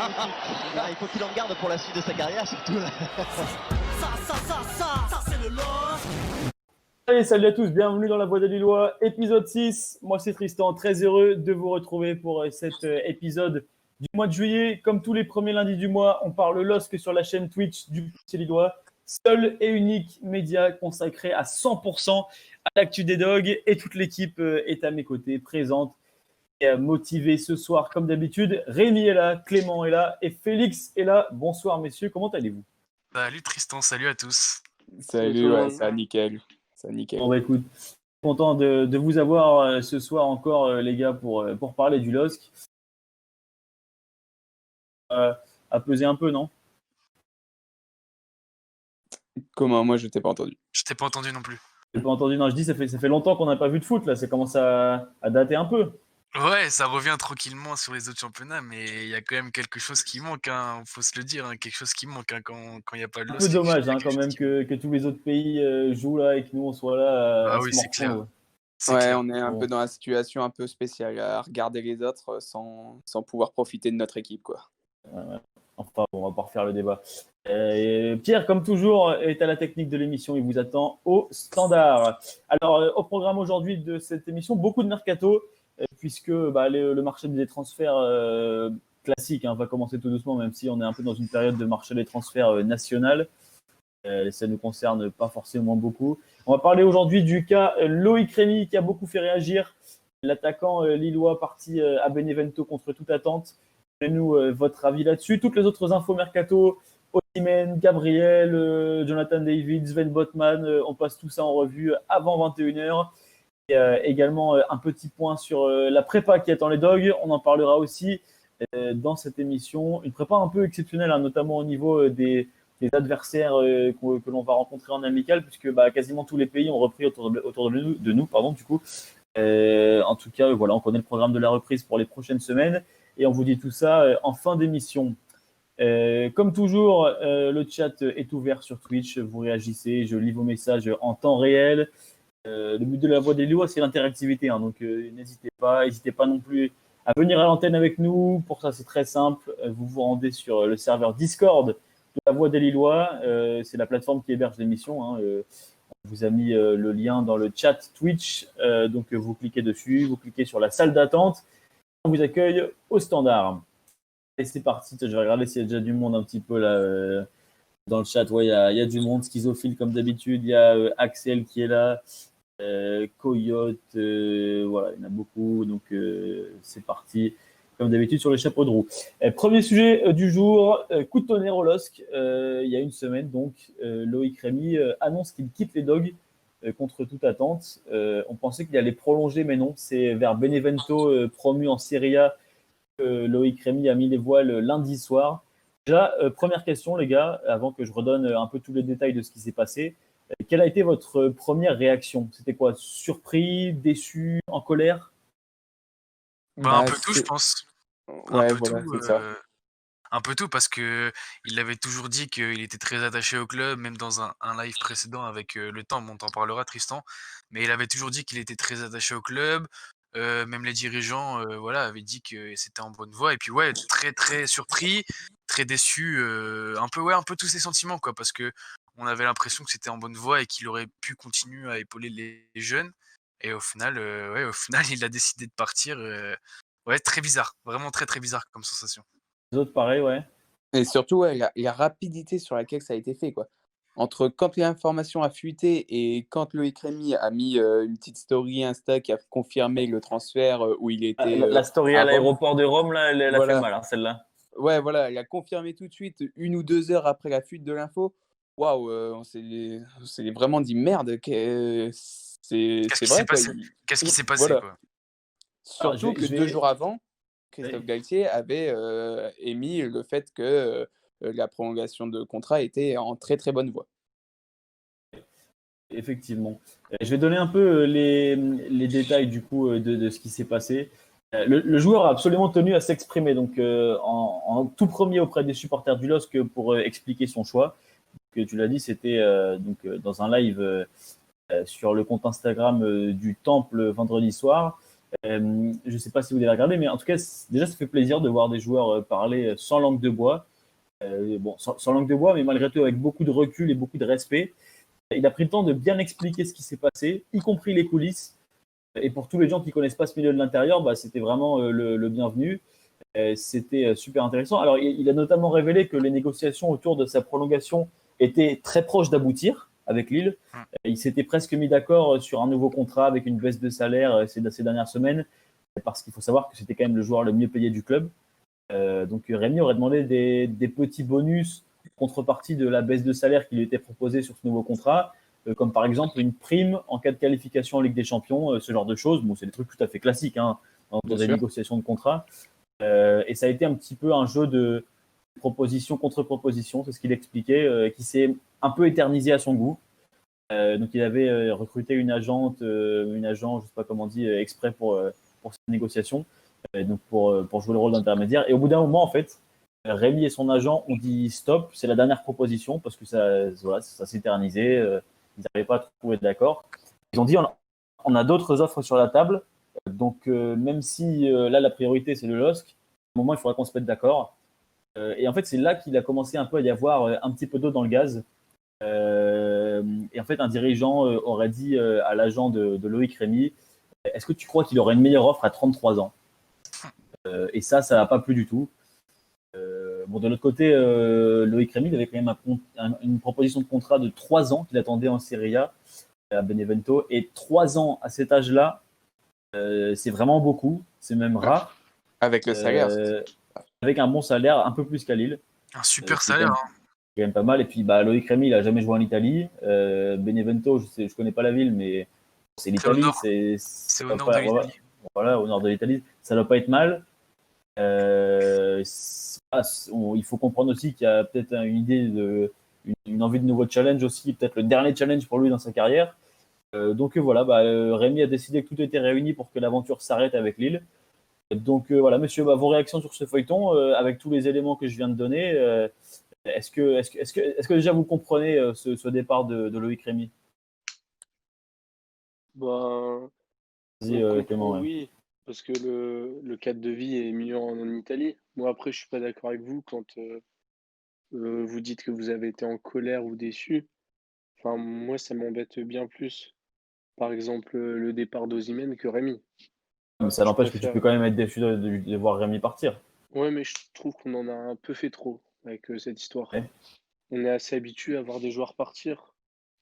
Il faut qu'il en garde pour la suite de sa carrière, surtout. Ça, c'est le LOSC. Allez, salut à tous, bienvenue dans La Voix des Lillois, épisode 6. Moi, c'est Tristan, très heureux de vous retrouver pour cet épisode du mois de juillet. Comme tous les premiers lundis du mois, on parle LOSC sur la chaîne Twitch du FC Lillois. Seul et unique média consacré à 100% à l'actu des Dogs. Et toute l'équipe est à mes côtés, présente et motivée ce soir comme d'habitude. Rémi est là, Clément est là et Félix est là. Bonsoir messieurs, comment allez-vous? Salut Tristan, salut à tous. Salut, ouais, ça nickel. Bon bah écoute, content de vous avoir ce soir encore les gars pour parler du LOSC. À peser un peu, non? Comment? Moi, je t'ai pas entendu. Je t'ai pas entendu non plus. J'ai pas entendu, non, je dis ça fait longtemps qu'on n'a pas vu de foot, là, ça commence à dater un peu. Ouais, ça revient tranquillement sur les autres championnats, mais il y a quand même quelque chose qui manque, hein, faut se le dire, hein, quelque chose qui manque hein, quand il n'y a pas de Un LOSC. peu dommage quand même que tous les autres pays jouent là et que nous on soit là Ah à oui, se c'est morfondre. clair. C'est Ouais, clair. on est un peu dans la situation un peu spéciale, à regarder les autres sans pouvoir profiter de notre équipe, quoi. Enfin, bon, on va pas refaire le débat. Pierre, comme toujours, est à la technique de l'émission. Il vous attend au standard. Alors, au programme aujourd'hui de cette émission, beaucoup de mercato, puisque le marché des transferts classique va commencer tout doucement, même si on est un peu dans une période de marché des transferts national. Ça ne nous concerne pas forcément beaucoup. On va parler aujourd'hui du cas Loïc Rémy, qui a beaucoup fait réagir. L'attaquant lillois parti à Benevento contre toute attente. Donnez-nous votre avis là-dessus. Toutes les autres infos mercato, Osimhen, Gabriel, Jonathan David, Sven Botman, on passe tout ça en revue avant 21h. Et également un petit point sur la prépa qui attend les Dogs. On en parlera aussi dans cette émission. Une prépa un peu exceptionnelle, notamment au niveau des adversaires que l'on va rencontrer en amical, puisque quasiment tous les pays ont repris autour de nous, du coup. En tout cas, voilà, on connaît le programme de la reprise pour les prochaines semaines. Et on vous dit tout ça en fin d'émission. Comme toujours, le chat est ouvert sur Twitch. Vous réagissez, je lis vos messages en temps réel. Le but de La Voix des Lillois, c'est l'interactivité. Donc, n'hésitez pas non plus à venir à l'antenne avec nous. Pour ça, c'est très simple. Vous vous rendez sur le serveur Discord de La Voix des Lillois. C'est la plateforme qui héberge l'émission. On vous a mis le lien dans le chat Twitch. Donc, vous cliquez dessus, vous cliquez sur la salle d'attente. On vous accueille au standard. Et c'est parti. Je vais regarder s'il y a déjà du monde un petit peu là dans le chat. Ouais, il y a du monde. Schizophile comme d'habitude. Il y a Axel qui est là. Coyote. Voilà, il y en a beaucoup. Donc, c'est parti. Comme d'habitude sur les chapeaux de roue. Premier sujet du jour. Coup de tonnerre au LOSC. Il y a une semaine, donc, Loïc Rémy annonce qu'il quitte les Dogs. Contre toute attente. On pensait qu'il allait prolonger, mais non. C'est vers Benevento, promu en Serie A, que Loïc Rémy a mis les voiles lundi soir. Déjà, première question, les gars, avant que je redonne un peu tous les détails de ce qui s'est passé. Quelle a été votre première réaction? C'était quoi? Surpris, déçu, en colère? Un peu tout, je pense. Ouais, voilà, c'est ça. Un peu tout, parce que il avait toujours dit qu'il était très attaché au club, même dans un live précédent avec le temps, on t'en parlera Tristan, mais il avait toujours dit qu'il était très attaché au club, même les dirigeants avaient dit que c'était en bonne voie, et puis ouais, très très surpris, très déçu, un peu tous ces sentiments, quoi, parce que on avait l'impression que c'était en bonne voie et qu'il aurait pu continuer à épauler les jeunes, et au final, il a décidé de partir. Ouais, très bizarre, vraiment très très bizarre comme sensation. Les autres, pareil, ouais. Et surtout, ouais, la rapidité sur laquelle ça a été fait, quoi. Entre quand l'information a fuité et quand Loïc Rémy a mis une petite story Insta qui a confirmé le transfert où il était. La story à Rome. l'aéroport de Rome, là, elle a fait mal, celle-là. Ouais, voilà, il a confirmé tout de suite, 1 ou 2 heures après la fuite de l'info. Waouh, on s'est vraiment dit merde, c'est vrai, quoi. Qu'est-ce qui s'est passé, Voilà. quoi? Surtout que 2 jours avant, Christophe Galtier avait émis le fait que la prolongation de contrat était en très très bonne voie. Effectivement. Je vais donner un peu les détails du coup de ce qui s'est passé. Le joueur a absolument tenu à s'exprimer, donc en tout premier auprès des supporters du LOSC pour expliquer son choix. Donc, tu l'as dit, c'était dans un live sur le compte Instagram du Temple vendredi soir. Je ne sais pas si vous avez regardé, mais en tout cas, déjà, ça fait plaisir de voir des joueurs parler sans langue de bois. Bon, sans langue de bois, mais malgré tout avec beaucoup de recul et beaucoup de respect. Il a pris le temps de bien expliquer ce qui s'est passé, y compris les coulisses. Et pour tous les gens qui ne connaissent pas ce milieu de l'intérieur, bah, c'était vraiment le bienvenu. C'était super intéressant. Alors, il a notamment révélé que les négociations autour de sa prolongation étaient très proches d'aboutir avec Lille. Il s'était presque mis d'accord sur un nouveau contrat avec une baisse de salaire ces dernières semaines, parce qu'il faut savoir que c'était quand même le joueur le mieux payé du club. Donc Rémi aurait demandé des petits bonus contrepartie de la baisse de salaire qui lui était proposée sur ce nouveau contrat, comme par exemple une prime en cas de qualification en Ligue des Champions, ce genre de choses. Bon, c'est des trucs tout à fait classiques hein, dans des négociations de contrat. Et ça a été un petit peu un jeu de proposition contre proposition, c'est ce qu'il expliquait, qui s'est un peu éternisé à son goût. Donc il avait recruté une agent, je ne sais pas comment on dit, exprès pour cette négociation, donc pour jouer le rôle d'intermédiaire. Et au bout d'un moment, en fait, Rémi et son agent ont dit stop, c'est la dernière proposition parce que ça s'éternisait, ils n'arrivaient pas à trouver d'accord. Ils ont dit on a d'autres offres sur la table, donc même si là la priorité c'est le LOSC, à un moment il faudra qu'on se mette d'accord. Et en fait c'est là qu'il a commencé un peu à y avoir un petit peu d'eau dans le gaz. Et en fait un dirigeant aurait dit à l'agent de Loïc Rémy, est-ce que tu crois qu'il aurait une meilleure offre à 33 ans? Et ça n'a pas plu du tout. Bon, de l'autre côté, Loïc Rémy il avait quand même une proposition de contrat de 3 ans qu'il attendait en Serie A à Benevento. Et 3 ans à cet âge-là, c'est vraiment beaucoup. C'est même rare. Avec le salaire. Avec un bon salaire, un peu plus qu'à Lille. Un super salaire. C'est quand même pas mal. Et puis Loïc Rémy, il n'a jamais joué en Italie. Benevento, je ne connais pas la ville, mais c'est l'Italie. C'est au nord de l'Italie. Voilà, au nord de l'Italie. Ça ne doit pas être mal. Il faut comprendre aussi qu'il y a peut-être une idée une envie de nouveau challenge aussi, peut-être le dernier challenge pour lui dans sa carrière. Donc voilà, Rémi a décidé que tout était réuni pour que l'aventure s'arrête avec Lille. Donc voilà, monsieur, vos réactions sur ce feuilleton, avec tous les éléments que je viens de donner, est-ce que déjà vous comprenez ce départ de Loïc Rémy? Vas-y, Clément. Oui, parce que le cadre de vie est mieux en Italie. Moi, après, je suis pas d'accord avec vous quand vous dites que vous avez été en colère ou déçu. Enfin, moi, ça m'embête bien plus. Par exemple, le départ d'Osimhen que Rémi. Mais ça n'empêche que tu peux quand même être déçu de voir Rémi partir. Ouais, mais je trouve qu'on en a un peu fait trop avec cette histoire. Ouais. On est assez habitué à voir des joueurs partir.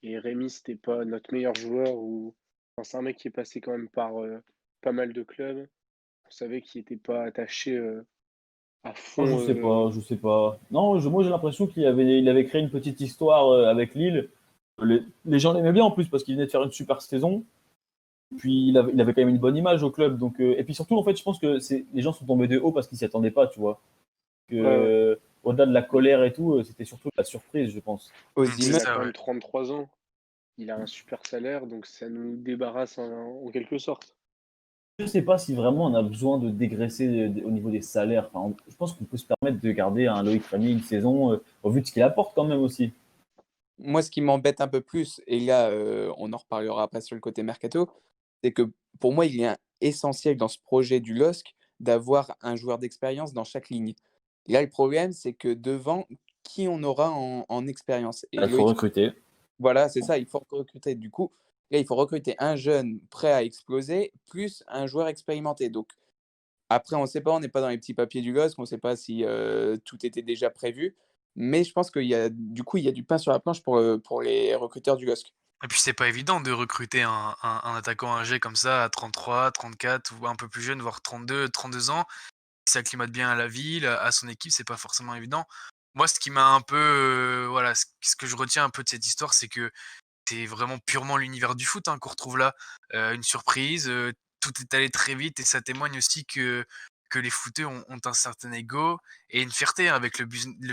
Et Rémi, c'était pas notre meilleur joueur. Enfin, c'est un mec qui est passé quand même par pas mal de clubs. On savait qu'il n'était pas attaché à fond. Je sais pas. Non, moi j'ai l'impression qu'il avait créé une petite histoire avec Lille. Les gens l'aimaient bien en plus parce qu'il venait de faire une super saison. Puis il avait quand même une bonne image au club. Donc, et puis surtout, en fait, je pense que les gens sont tombés de haut parce qu'ils s'y attendaient pas, tu vois. Au-delà de la colère et tout, c'était surtout la surprise, je pense. Il a quand même 33 ans. Il a un super salaire, donc ça nous débarrasse en quelque sorte. Je ne sais pas si vraiment on a besoin de dégraisser au niveau des salaires. Enfin, je pense qu'on peut se permettre de garder un Loïc Rémy une saison au vu de ce qu'il apporte quand même aussi. Moi, ce qui m'embête un peu plus, et là, on en reparlera après sur le côté mercato, c'est que pour moi, il est essentiel dans ce projet du LOSC d'avoir un joueur d'expérience dans chaque ligne. Et là, le problème, c'est que devant, qui on aura en expérience? Il faut recruter. Voilà, c'est ça, il faut recruter. Du coup, là, il faut recruter un jeune prêt à exploser, plus un joueur expérimenté. Donc, après, on ne sait pas, on n'est pas dans les petits papiers du LOSC, on ne sait pas si tout était déjà prévu. Mais je pense qu'il y a du pain sur la planche pour les recruteurs du LOSC. Et puis c'est pas évident de recruter un attaquant âgé comme ça à 33, 34 ou un peu plus jeune, voire 32 ans. Il s'acclimate bien à la ville, à son équipe, c'est pas forcément évident. Moi, ce qui m'a un peu, ce que je retiens un peu de cette histoire, c'est que c'est vraiment purement l'univers du foot qu'on retrouve là. Une surprise, tout est allé très vite et ça témoigne aussi que les footeux ont un certain ego et une fierté avec le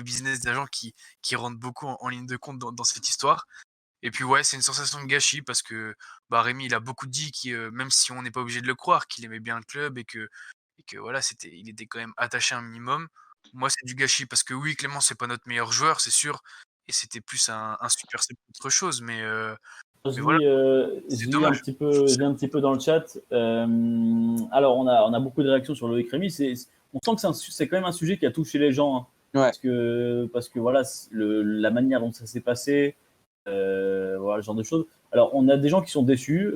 business d'agent qui rentre beaucoup en ligne de compte dans cette histoire. Et puis ouais, c'est une sensation de gâchis parce que Rémi, il a beaucoup dit même si on n'est pas obligé de le croire, qu'il aimait bien le club et que voilà, il était quand même attaché un minimum. Moi, c'est du gâchis parce que oui, Clément, c'est pas notre meilleur joueur, c'est sûr, et c'était plus un super sub qu'autre chose, mais Je voilà, lis, c'est je lis dommage. je lis un petit peu dans le chat. Alors, on a beaucoup de réactions sur Loïc Rémy. On sent que c'est quand même un sujet qui a touché les gens, hein. Ouais. Parce que voilà, la manière dont ça s'est passé, voilà, ce genre de choses. Alors, on a des gens qui sont déçus.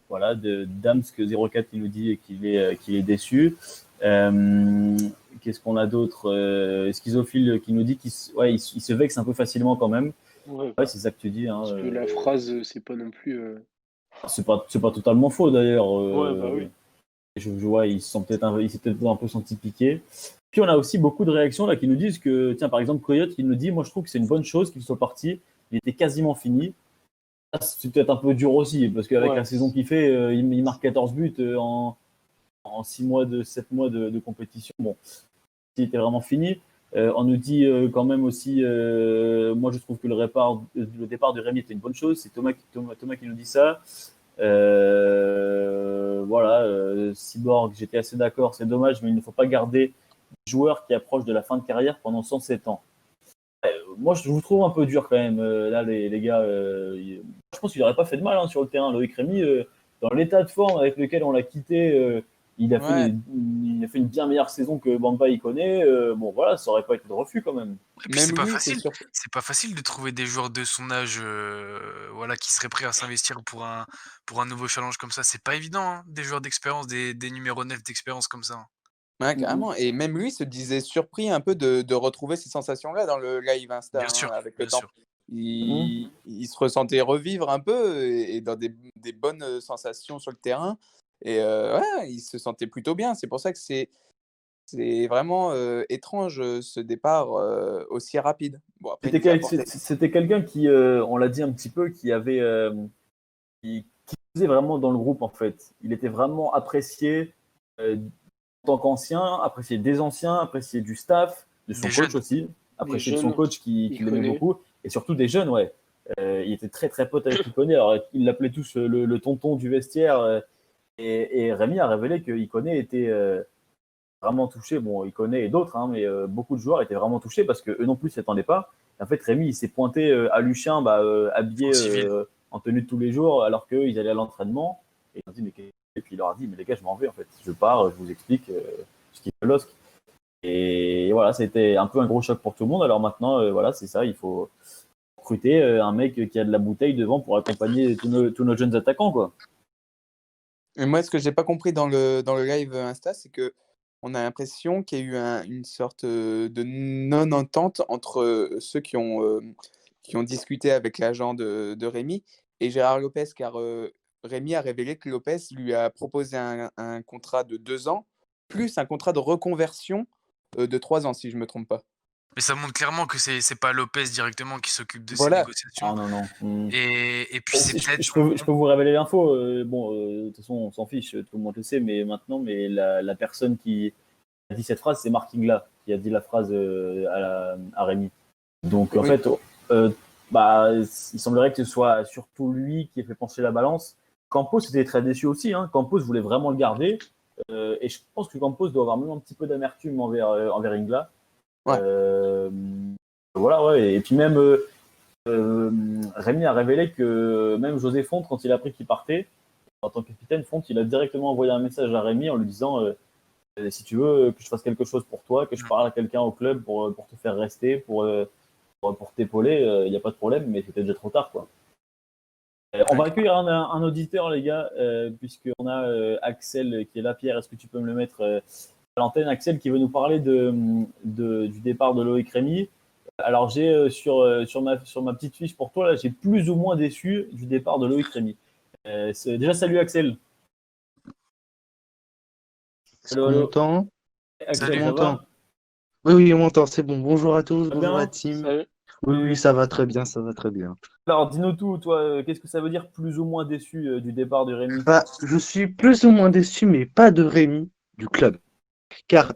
Voilà, Damsk04 qui nous dit qu'il est déçu. Qu'est-ce qu'on a d'autre? Schizophile qui nous dit qu'il se vexe un peu facilement quand même. Ouais, Ouais, c'est ça que tu dis. Hein, parce que la phrase, c'est pas non plus. c'est pas totalement faux d'ailleurs. Ouais, bah oui. Je vois, il s'est peut-être un peu senti piqué. Puis on a aussi beaucoup de réactions là qui nous disent que, tiens, par exemple, Coyote qui nous dit, moi je trouve que c'est une bonne chose qu'il soit parti. Il était quasiment fini. Ça, c'est peut-être un peu dur aussi, parce qu'avec Ouais. la saison qu'il fait, il marque 14 buts en 7 mois de compétition. Bon, il était vraiment fini. On nous dit quand même aussi, moi je trouve que le départ de Rémi était une bonne chose. C'est Thomas qui nous dit ça. Voilà, Cyborg, j'étais assez d'accord, c'est dommage, mais il ne faut pas garder des joueurs qui approchent de la fin de carrière pendant 107 ans. Moi, je vous trouve un peu dur quand même, là, les gars. Je pense qu'il n'aurait pas fait de mal sur le terrain. Loïc Rémy, dans l'état de forme avec lequel on l'a quitté, il a fait une bien meilleure saison que Bamba y connaît. Bon, voilà, ça n'aurait pas été de refus quand même. Et puis Même c'est pas lui, facile. sûr. C'est pas facile de trouver des joueurs de son âge, voilà, qui seraient prêts à s'investir pour un nouveau challenge comme ça. C'est pas évident, hein, des joueurs d'expérience, des numéros 9 d'expérience comme ça, hein. Ouais, Mm, carrément. Et même lui se disait surpris un peu de retrouver ces sensations-là dans le live Insta, Bien sûr, avec le bien temps. sûr. Il se ressentait revivre un peu et dans des bonnes sensations sur le terrain. Et ouais, il se sentait plutôt bien. C'est pour ça que c'est vraiment étrange ce départ aussi rapide. Bon, après, il nous a apporté. C'était quelqu'un qui, on l'a dit un petit peu, qui faisait vraiment dans le groupe en fait. Il était vraiment apprécié en tant qu'ancien, apprécié des anciens, apprécié du staff, de son Des coach jeunes. aussi, apprécié de jeunes, son coach qui l'aimait Iconé. beaucoup, et surtout des jeunes, ouais. Il était très très pote avec Iconé, alors ils l'appelaient tous le tonton du vestiaire, et Rémi a révélé que Iconé était vraiment touché. Bon, Iconé et d'autres, hein, mais beaucoup de joueurs étaient vraiment touchés parce qu'eux non plus ne s'y attendaient pas. Et en fait, Rémi, il s'est pointé à Luchin, habillé En civil. en tenue de tous les jours, alors qu'ils allaient à l'entraînement. Et puis il leur a dit, mais les gars, je m'en vais en fait. Je pars, je vous explique ce qu'il fait LOSC. Et voilà, c'était un peu un gros choc pour tout le monde. Alors maintenant, voilà, c'est ça, il faut recruter un mec qui a de la bouteille devant pour accompagner tous nos jeunes attaquants, quoi. Et moi, ce que j'ai pas compris dans le live Insta, c'est que on a l'impression qu'il y a eu une sorte de non-entente entre ceux qui ont discuté avec l'agent de Rémi et Gérard Lopez, car Rémi a révélé que Lopez lui a proposé un contrat de 2 ans, plus un contrat de reconversion de 3 ans, si je me trompe pas. Mais ça montre clairement que c'est pas Lopez directement qui s'occupe de ces Voilà. négociations. Ah non, non. Et puis c'est peut-être. Je peux vous révéler l'info. Bon, de toute façon, on s'en fiche, tout le monde le sait, mais maintenant, la personne qui a dit cette phrase, c'est Mark Ingla, qui a dit la phrase à Rémi. Donc, en Oui. fait, il semblerait que ce soit surtout lui qui ait fait pencher la balance. Campos était très déçu aussi. Hein. Campos voulait vraiment le garder. Et je pense que Campos doit avoir même un petit peu d'amertume envers Ingla. Ouais. Voilà, ouais. Et puis même, Rémi a révélé que même José Font, quand il a appris qu'il partait, en tant que capitaine, Font, il a directement envoyé un message à Rémi en lui disant si tu veux que je fasse quelque chose pour toi, que je parle à quelqu'un au club pour te faire rester, pour t'épauler, il n'y a pas de problème, mais c'était déjà trop tard, quoi. On va accueillir un auditeur, les gars, puisqu'on a Axel qui est là. Pierre, est-ce que tu peux me le mettre à l'antenne? Axel qui veut nous parler du départ de Loïc Rémy. Alors, j'ai sur ma petite fiche pour toi, là, j'ai plus ou moins déçu du départ de Loïc Rémy. Déjà, salut Axel. Est-ce qu'on m'entend? Axel, Salut. ça va? Oui, on m'entend, c'est bon. Bonjour à tous, bonjour bien à la team. Salut. Oui, ça va très bien, ça va très bien. Alors, dis-nous tout, toi, qu'est-ce que ça veut dire plus ou moins déçu du départ de Rémy? Bah, je suis plus ou moins déçu, mais pas de Rémy, du club. Car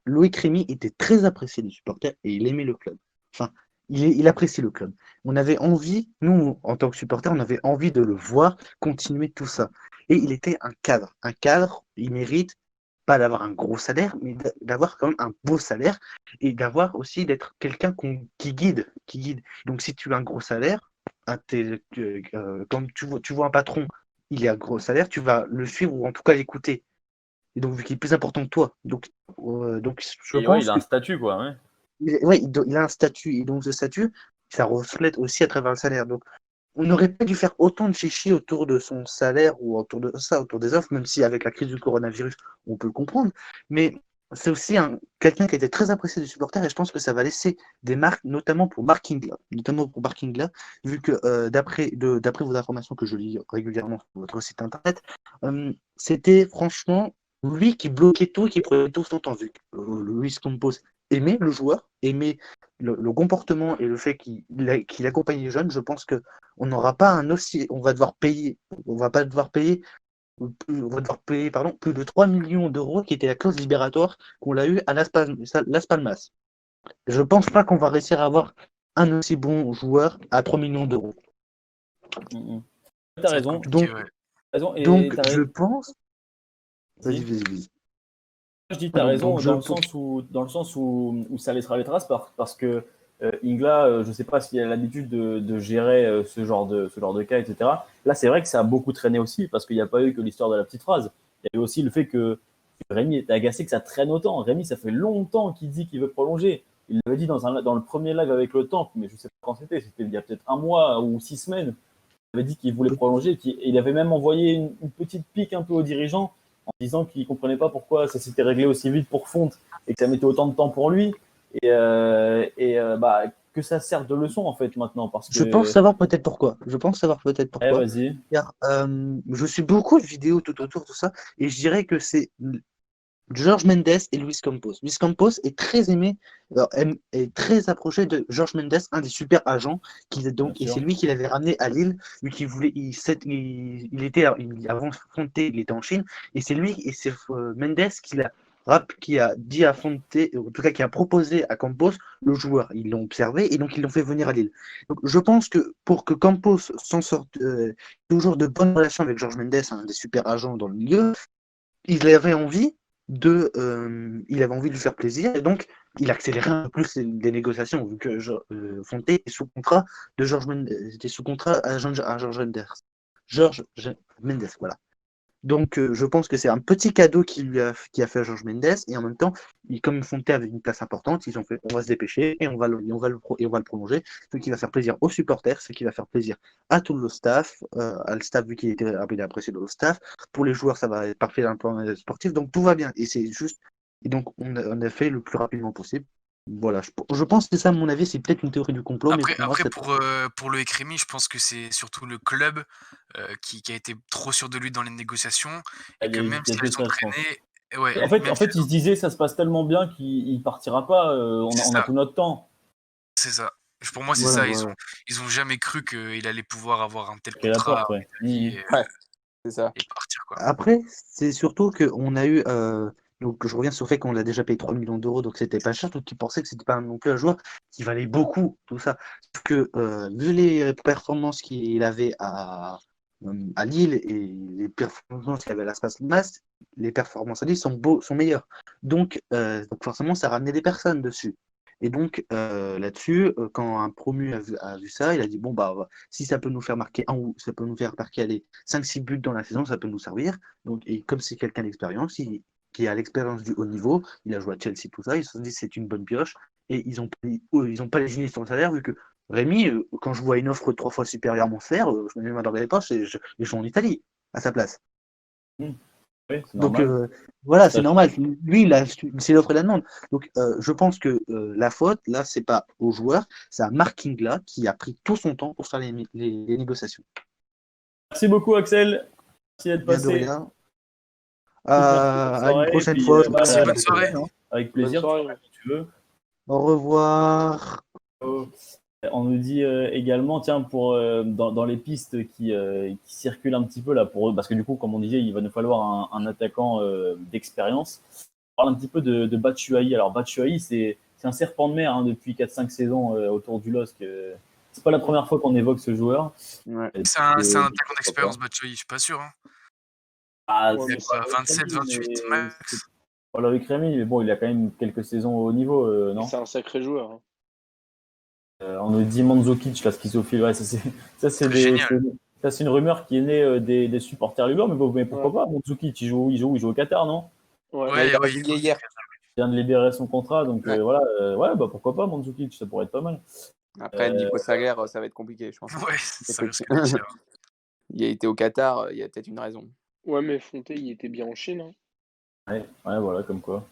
Loïc Rémy était très apprécié des supporters et il aimait le club. Enfin, il appréciait le club. On avait envie, nous, en tant que supporters, on avait envie de le voir continuer tout ça. Et il était un cadre. Un cadre, il mérite pas d'avoir un gros salaire, mais d'avoir quand même un beau salaire et d'avoir aussi d'être quelqu'un qui guide. Donc si tu as un gros salaire, comme tu vois un patron, il a un gros salaire, tu vas le suivre ou en tout cas l'écouter. Et donc vu qu'il est plus important que toi, donc je Et ouais, pense il a que un statut, quoi. Ouais. il a un statut et donc ce statut, ça reflète aussi à travers le salaire. Donc on n'aurait pas dû faire autant de chichi autour de son salaire ou autour de ça, autour des offres, même si avec la crise du coronavirus, on peut le comprendre. Mais c'est aussi quelqu'un qui a été très apprécié des supporters et je pense que ça va laisser des marques, notamment pour Mark Ingler, vu que d'après vos informations que je lis régulièrement sur votre site internet, c'était franchement lui qui bloquait tout et qui prenait tout son temps, vu que Luis Campos aimait le joueur, aimait le comportement et le fait qu'il accompagne les jeunes. Je pense que on n'aura pas on va devoir payer, on va pas devoir payer, on va devoir payer plus de 3 millions d'euros qui était la clause libératoire qu'on l'a eu à Las Palmas. Je pense pas qu'on va réussir à avoir un aussi bon joueur à 3 millions d'euros. Mm. T'as Ça va être raison. compliqué, Donc, ouais. Et donc t'as je raison. pense. Si. Vas-y. Je dis t'as Non, raison donc dans le sens où ça laissera les traces parce que Ingla, je sais pas s'il a l'habitude de gérer ce genre de cas, etc. Là, c'est vrai que ça a beaucoup traîné aussi parce qu'il n'y a pas eu que l'histoire de la petite phrase. Il y a eu aussi le fait que Rémi est agacé que ça traîne autant. Rémi, ça fait longtemps qu'il dit qu'il veut prolonger. Il l'avait dit dans le premier live avec le Temple, mais je sais pas quand c'était il y a peut-être un mois ou 6 semaines. Il avait dit qu'il voulait prolonger. Il avait même envoyé une petite pique un peu aux dirigeants en disant qu'il ne comprenait pas pourquoi ça s'était réglé aussi vite pour Fonte et que ça mettait autant de temps pour lui. Bah, que ça serve de leçon en fait maintenant. Parce que... Je pense savoir peut-être pourquoi. vas-y. Car, je suis beaucoup de vidéos tout autour de ça et je dirais que c'est Jorge Mendes et Luis Campos. Luis Campos est très aimé, est très approché de Jorge Mendes, un des super agents, et c'est lui qui l'avait ramené à Lille, lui qui voulait, avant Fonte, il était en Chine, et c'est lui, et c'est Mendes qui a dit à Fonte, en tout cas qui a proposé à Campos le joueur. Ils l'ont observé et donc ils l'ont fait venir à Lille. Donc je pense que pour que Campos s'en sorte toujours de bonnes relations avec Jorge Mendes, un des super agents dans le milieu, il avait envie il avait envie de lui faire plaisir et donc il accélérait un peu plus les négociations vu que Fonte était sous contrat de était sous contrat à Jorge Mendes. Jorge Mendes, voilà. Donc je pense que c'est un petit cadeau qui a fait à Jorge Mendes et en même temps, comme Fonte avait une place importante, ils ont fait on va se dépêcher et on va le prolonger, ce qui va faire plaisir aux supporters, ce qui va faire plaisir à tout le staff, à le staff vu qu'il était apprécié de le staff. Pour les joueurs, ça va être parfait d'un point de vue sportif, donc tout va bien et c'est juste et donc on a fait le plus rapidement possible. Voilà, je pense que ça, à mon avis, c'est peut-être une théorie du complot, mais Pour le Rémi, je pense que c'est surtout le club qui a été trop sûr de lui dans les négociations et que même s'il s'entraînait, ouais, en fait, il se disait ça se passe tellement bien qu'il partira pas. On a tout notre temps. C'est ça. Pour moi, c'est ça. Ils ont jamais cru qu'il allait pouvoir avoir un tel Et la contrat porte, c'est ça. et partir, quoi. Après, c'est surtout qu'on a eu. Donc, je reviens sur le fait qu'on l'a déjà payé 3 millions d'euros, donc c'était pas cher. Donc, ils pensaient que c'était pas non plus un joueur qui valait beaucoup, tout ça. Sauf que, vu les performances qu'il avait à Lille et les performances qu'il avait à l'Espace Mass, les performances à Lille sont meilleures. Donc, forcément, ça ramenait des personnes dessus. Et donc, là-dessus, quand un promu a vu ça, il a dit bon, bah, si ça peut nous faire marquer ça peut nous faire marquer allez, 5-6 buts dans la saison, ça peut nous servir. Donc, et comme c'est quelqu'un d'expérience, qui a l'expérience du haut niveau, il a joué à Chelsea, tout ça, ils se sont dit c'est une bonne pioche. Et ils ont pas lésiné sur le salaire, vu que Rémi, quand je vois une offre 3 fois supérieure à mon salaire, je me mets ma main dans les poches et je joue en Italie, à sa place. Oui, c'est Donc normal. voilà, c'est normal. Lui, c'est l'offre et la demande. Donc je pense que la faute, là, c'est pas au joueur, c'est à Mark Ingla qui a pris tout son temps pour faire les négociations. Merci beaucoup, Axel. Merci d'être Bien de passé. rien. À une prochaine fois. Bonne soirée. Avec plaisir. Bonne soirée. Si tu veux. Au revoir. On nous dit également, tiens, dans les pistes qui circulent un petit peu là pour eux, parce que du coup, comme on disait, il va nous falloir un attaquant d'expérience. On parle un petit peu de Batshuayi. Alors Batshuayi, c'est un serpent de mer depuis 4-5 saisons autour du LOSC. C'est pas la première fois qu'on évoque ce joueur. Ouais. C'est un attaquant d'expérience, Batshuayi, je suis pas sûr. Hein. Ah, Ouais, c'est mais pas 27, 28 max. Loïc Rémy, mais bon, il a quand même quelques saisons au haut niveau, non? C'est un sacré joueur, hein. On nous dit Mandzukic, la schizophile. Ouais, ça, c'est Génial. ça, c'est une rumeur qui est née des supporters lillois, mais pourquoi pas? Mandzukic, il joue au Qatar, non? Ouais. Ouais, il a Ouais, signé hier. Il vient de libérer son contrat, donc Ouais. voilà. Ouais, bah pourquoi pas Mandzukic, ça pourrait être pas mal. Après, niveau salaire, ça va être compliqué, je pense. Ouais, ça risque d'être cher. Il a été au Qatar, il y a peut-être une raison. Ouais, mais Fonté, il était bien en Chine, hein. Ouais, voilà, comme quoi.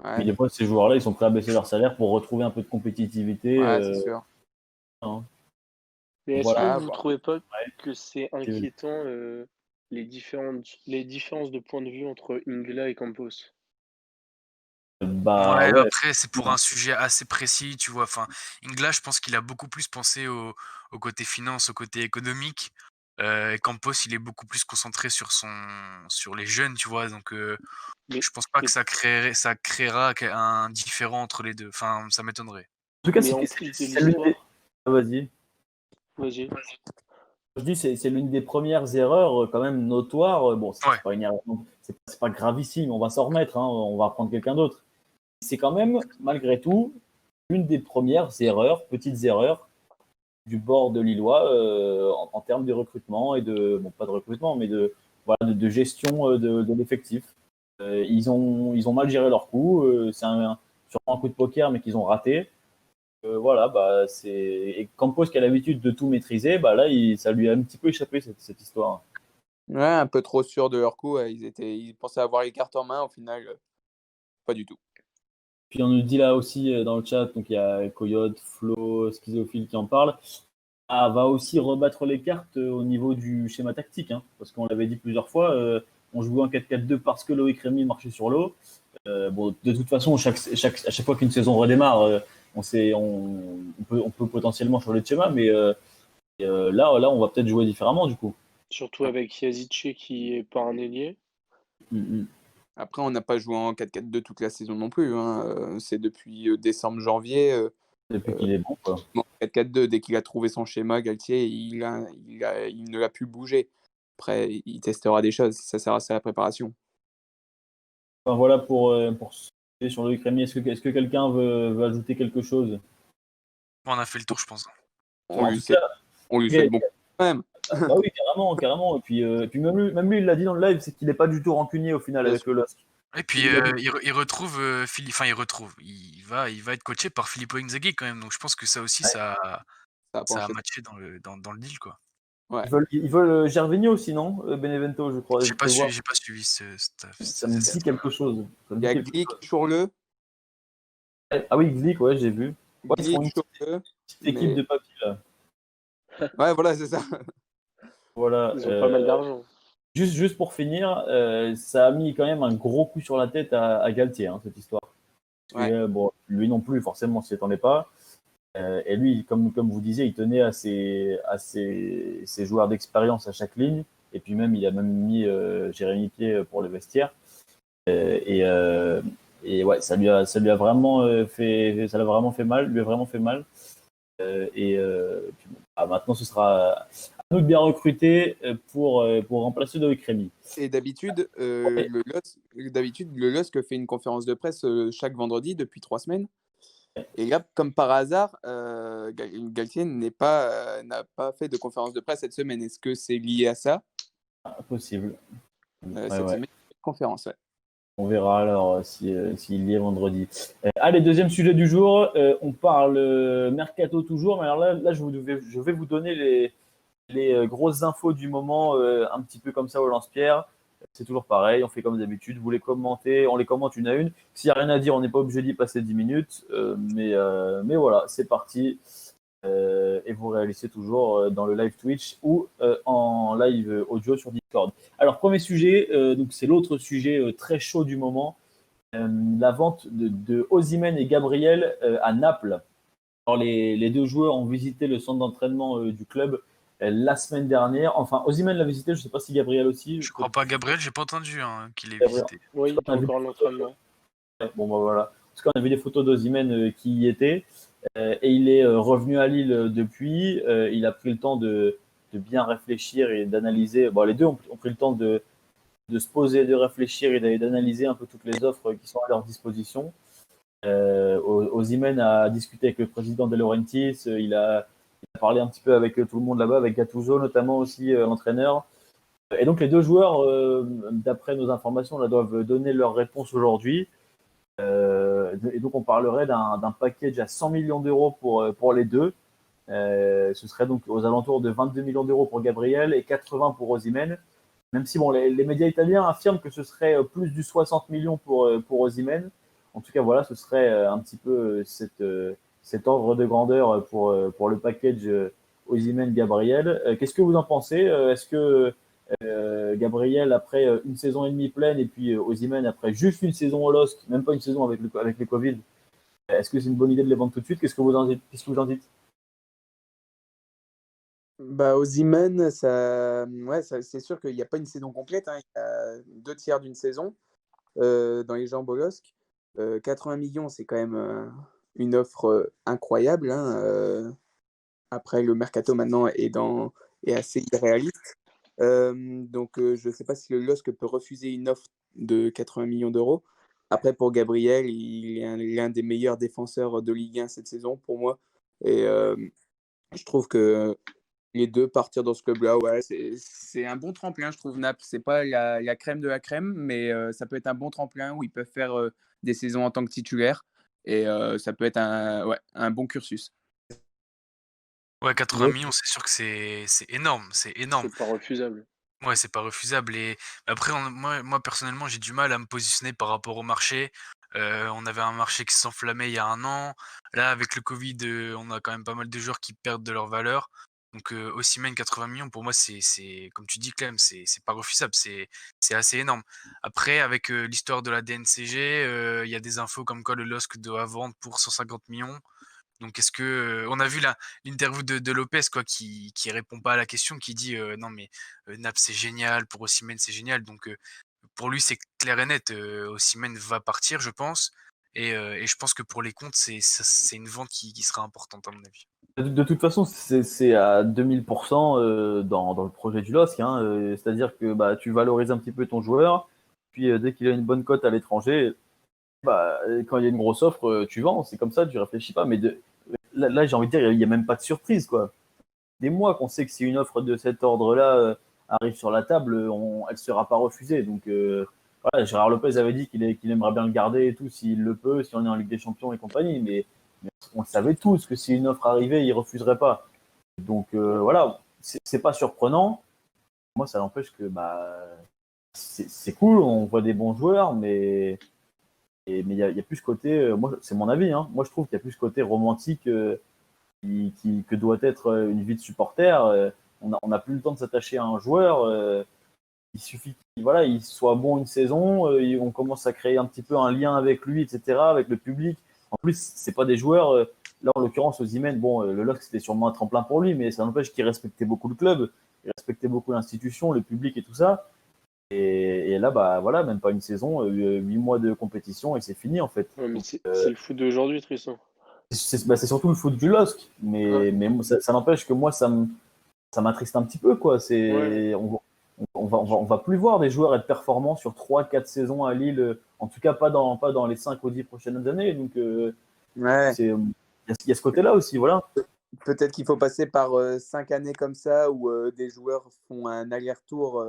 Ouais, Mais des fois, ces joueurs-là, ils sont prêts à baisser leur salaire pour retrouver un peu de compétitivité. ouais, c'est sûr. Hein. Mais est-ce Voilà. que vous ne trouvez pas Ouais. que c'est inquiétant les différences de point de vue entre Ingla et Campos? Bah Ouais, ouais, après, c'est pour un sujet assez précis, tu vois. Enfin, Ingla, je pense qu'il a beaucoup plus pensé au côté finance, au côté économique. Et Campos, il est beaucoup plus concentré sur les jeunes, tu vois. Donc, Mais, je pense pas mais- que ça créera un différent entre les deux. Enfin, ça m'étonnerait. en tout cas, mais en plus de c'est l'une des. l'histoire, Ah, vas-y. vas-y. Je dis, c'est l'une des premières erreurs quand même notoires. Bon, c'est Ouais. pas une erreur, c'est pas gravissime, on va s'en remettre, hein, on va prendre quelqu'un d'autre. C'est quand même, malgré tout, une des premières erreurs, petites erreurs, du bord de Lillois en termes de recrutement et bon, pas de recrutement, mais de gestion de l'effectif. Ils ont mal géré leur coup. C'est sûrement un coup de poker, mais qu'ils ont raté. Voilà, bah, et Campos qui a l'habitude de tout maîtriser, bah là, ça lui a un petit peu échappé cette histoire. Ouais, un peu trop sûr de leur coup. Ouais, ils pensaient avoir les cartes en main, au final, pas du tout. Puis on nous dit là aussi dans le chat, donc il y a Coyote, Flo, Schizophile qui en parle. Va aussi rebattre les cartes au niveau du schéma tactique, hein, parce qu'on l'avait dit plusieurs fois, on jouait en 4-4-2 parce que Loïc Rémy marchait sur l'eau. Bon, de toute façon, à chaque fois qu'une saison redémarre, on peut potentiellement changer de schéma, mais là, on va peut-être jouer différemment du coup. Surtout avec Yazice qui est pas un ailier. Mm-hmm. Après, on n'a pas joué en 4-4-2 toute la saison non plus, hein. C'est depuis décembre-janvier. Depuis qu'il est bon, quoi. 4-4-2, dès qu'il a trouvé son schéma, Galtier, il ne l'a plus bougé. Après, il testera des choses, ça sert à ça la préparation. Enfin, voilà pour sur Loïc Rémy. Est-ce que quelqu'un veut ajouter quelque chose? On a fait le tour, je pense. On lui tout cas, souhaite bon quand même. bah oui, carrément. Et puis même lui, il l'a dit dans le live, c'est qu'il n'est pas du tout rancunier au final avec le LOSC. Et puis il retrouve Philippe, enfin il va être coaché par Filippo Inzaghi quand même, donc je pense que ça aussi ça a penché. matché dans le deal, quoi. Ouais. Ils veulent Gervinho aussi, non? Benevento, je crois. J'ai pas suivi Ça me dit quelque chose. Il y a Glick, Chourleux. Ah oui, Glick, ouais, j'ai vu. Ouais, ils font Glick, une Chourleux. petite équipe de papy là. Ouais, voilà, c'est ça. Voilà. Ils ont pas mal d'argent. Juste pour finir, ça a mis quand même un gros coup sur la tête à Galtier, hein, cette histoire. Parce que, bon, lui non plus, forcément, s'y attendait pas. Et lui, comme vous disiez, il tenait à ses joueurs d'expérience à chaque ligne. Et puis même, il a même mis Jérémy Pied pour le vestiaire. Et ouais, ça lui a vraiment ça l'a vraiment fait mal, lui a vraiment fait mal. Puis bon, maintenant, ce sera à nous de bien recruter pour remplacer Loïc Rémy. Et d'habitude, le LOSC fait une conférence de presse chaque vendredi depuis 3 semaines. Et là, comme par hasard, Galtier n'a pas fait de conférence de presse cette semaine. Est-ce que c'est lié à ça? Possible. Cette semaine, conférence, ouais. On verra alors s'il y est vendredi. Allez, deuxième sujet du jour. On parle mercato toujours, mais alors là je vais vous donner les grosses infos du moment, un petit peu comme ça au lance-pierre. C'est toujours pareil, on fait comme d'habitude. Vous les commentez, on les commente une à une. S'il n'y a rien à dire, on n'est pas obligé d'y passer 10 minutes. Mais voilà, c'est parti. Et vous réalisez toujours dans le live Twitch ou en live audio sur Discord. Alors, premier sujet, donc c'est l'autre sujet très chaud du moment, la vente de Osimhen et Gabriel à Naples. Alors, les deux joueurs ont visité le centre d'entraînement du club la semaine dernière. Enfin, Osimhen l'a visité, je ne sais pas si Gabriel aussi. Je crois pas Gabriel, j'ai pas entendu qu'il ait visité. Oui, il était encore à l'entraînement. Bon, bah voilà. Parce qu'on a vu des photos d'Osimhen qui y étaient. Et il est revenu à Lille depuis. Il a pris le temps de bien réfléchir et d'analyser. Bon, les deux ont pris le temps de de se poser, de réfléchir et d'analyser un peu toutes les offres qui sont à leur disposition. Osimhen a discuté avec le président De Laurentiis, il a parlé un petit peu avec tout le monde là-bas, avec Gattuso notamment aussi, l'entraîneur. Et donc les deux joueurs, d'après nos informations, là, doivent donner leur réponse aujourd'hui. Et donc on parlerait d'un package à 100 millions d'euros pour les deux. Ce serait donc aux alentours de 22 millions d'euros pour Gabriel et 80 pour Osimhen. Même si bon, les médias italiens affirment que ce serait plus du 60 millions pour Osimhen. En tout cas, voilà, ce serait un petit peu cet ordre de grandeur pour le package Osimhen-Gabriel. Qu'est-ce que vous en pensez? Est-ce que Gabriel, après une saison et demie pleine, et puis Osimhen, après juste une saison au LOSC, même pas une saison avec les Covid, est-ce que c'est une bonne idée de les vendre tout de suite? Qu'est-ce que vous en dites? Bah, Osimhen, ouais, c'est sûr qu'il n'y a pas une saison complète, hein. Il y a 2 tiers d'une saison dans les jambes au LOSC. 80 millions, c'est quand même une offre incroyable, hein. Après, le mercato maintenant est assez irréaliste. Donc, je ne sais pas si le LOSC peut refuser une offre de 80 millions d'euros. Après, pour Gabriel, il est l'un des meilleurs défenseurs de Ligue 1 cette saison pour moi. Et je trouve que les deux partir dans ce club-là, ouais, c'est un bon tremplin, je trouve. Naples, c'est pas la crème de la crème, mais ça peut être un bon tremplin où ils peuvent faire des saisons en tant que titulaire. Et ça peut être un bon cursus. Ouais, 80 millions, c'est sûr que c'est énorme, c'est énorme. C'est pas refusable. Ouais, c'est pas refusable. Et après, moi personnellement, j'ai du mal à me positionner par rapport au marché. On avait un marché qui s'enflammait il y a un an. Là, avec le Covid, on a quand même pas mal de joueurs qui perdent de leur valeur. Donc, Osimhen, 80 millions, pour moi, comme tu dis, Clem, c'est pas refusable, c'est assez énorme. Après, avec l'histoire de la DNCG, il y a des infos comme quoi le LOSC doit vendre pour 150 millions. Donc, on a vu l'interview de Lopez, quoi, qui répond pas à la question, qui dit non, mais Naples, c'est génial, pour Osimhen, c'est génial. Donc, pour lui, c'est clair et net. Osimhen va partir, je pense. Et je pense que pour les comptes, c'est une vente qui sera importante, à mon avis. De toute façon, c'est à 2000% dans le projet du LOSC, hein. C'est-à-dire que bah, tu valorises un petit peu ton joueur, puis dès qu'il a une bonne cote à l'étranger, bah, quand il y a une grosse offre, tu vends. C'est comme ça, tu réfléchis pas. Mais là, j'ai envie de dire, il n'y a même pas de surprise, quoi. Des mois qu'on sait que si une offre de cet ordre-là arrive sur la table, elle ne sera pas refusée. Donc, voilà, Gérard Lopez avait dit qu'il aimerait bien le garder et tout, s'il le peut, si on est en Ligue des Champions et compagnie. Mais on savait tous que si une offre arrivait, il ne refuserait pas. Donc, voilà, c'est pas surprenant. Moi, ça n'empêche que bah, c'est cool, on voit des bons joueurs, mais il y a plus ce côté, moi, c'est mon avis, hein, moi je trouve qu'il y a plus ce côté romantique que doit être une vie de supporter. On n'a plus le temps de s'attacher à un joueur. Il suffit il soit bon une saison, on commence à créer un petit peu un lien avec lui, etc., avec le public. En plus, c'est pas des joueurs. Là, en l'occurrence, Osimhen, bon, le LOSC, c'était sûrement un tremplin pour lui, mais ça n'empêche qu'il respectait beaucoup le club, il respectait beaucoup l'institution, le public et tout ça. Et là, bah voilà, même pas une saison, 8 mois de compétition et c'est fini en fait. Ouais, mais Donc, c'est le foot d'aujourd'hui, Tristan. c'est surtout le foot du LOSC, mais ça n'empêche que moi, ça m'attriste un petit peu, quoi. Ouais. On va plus voir des joueurs être performants sur 3-4 saisons à Lille, en tout cas pas dans les 5 ou 10 prochaines années. Donc, Ouais. il y a ce côté-là aussi, voilà. Peut-être qu'il faut passer par 5 années comme ça où des joueurs font un aller-retour,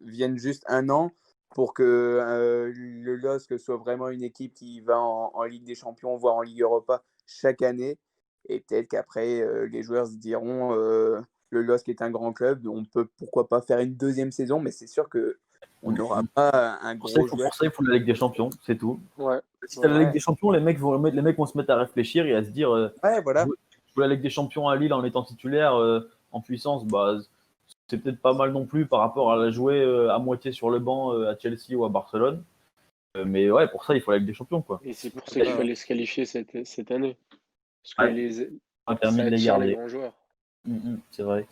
viennent juste un an pour que le LOSC soit vraiment une équipe qui va en Ligue des Champions, voire en Ligue Europa chaque année. Et peut-être qu'après, les joueurs se diront le LOSC est un grand club, on peut pourquoi pas faire une deuxième saison, mais c'est sûr qu'on n'aura pas un gros joueur. Pour ça, il faut la Ligue des Champions, c'est tout. Ouais. Si tu as la Ligue des Champions, les mecs vont se mettre à réfléchir et à se dire Ouais, voilà. jouer la Ligue des Champions à Lille en étant titulaire en puissance, bah, c'est peut-être pas mal non plus par rapport à la jouer à moitié sur le banc à Chelsea ou à Barcelone. Mais ouais, pour ça, il faut la Ligue des Champions, quoi. Et c'est pour ça qu'il fallait se qualifier cette année. Parce que Ouais. Ça a ça permis de les attire les garder. grands joueurs. C'est vrai.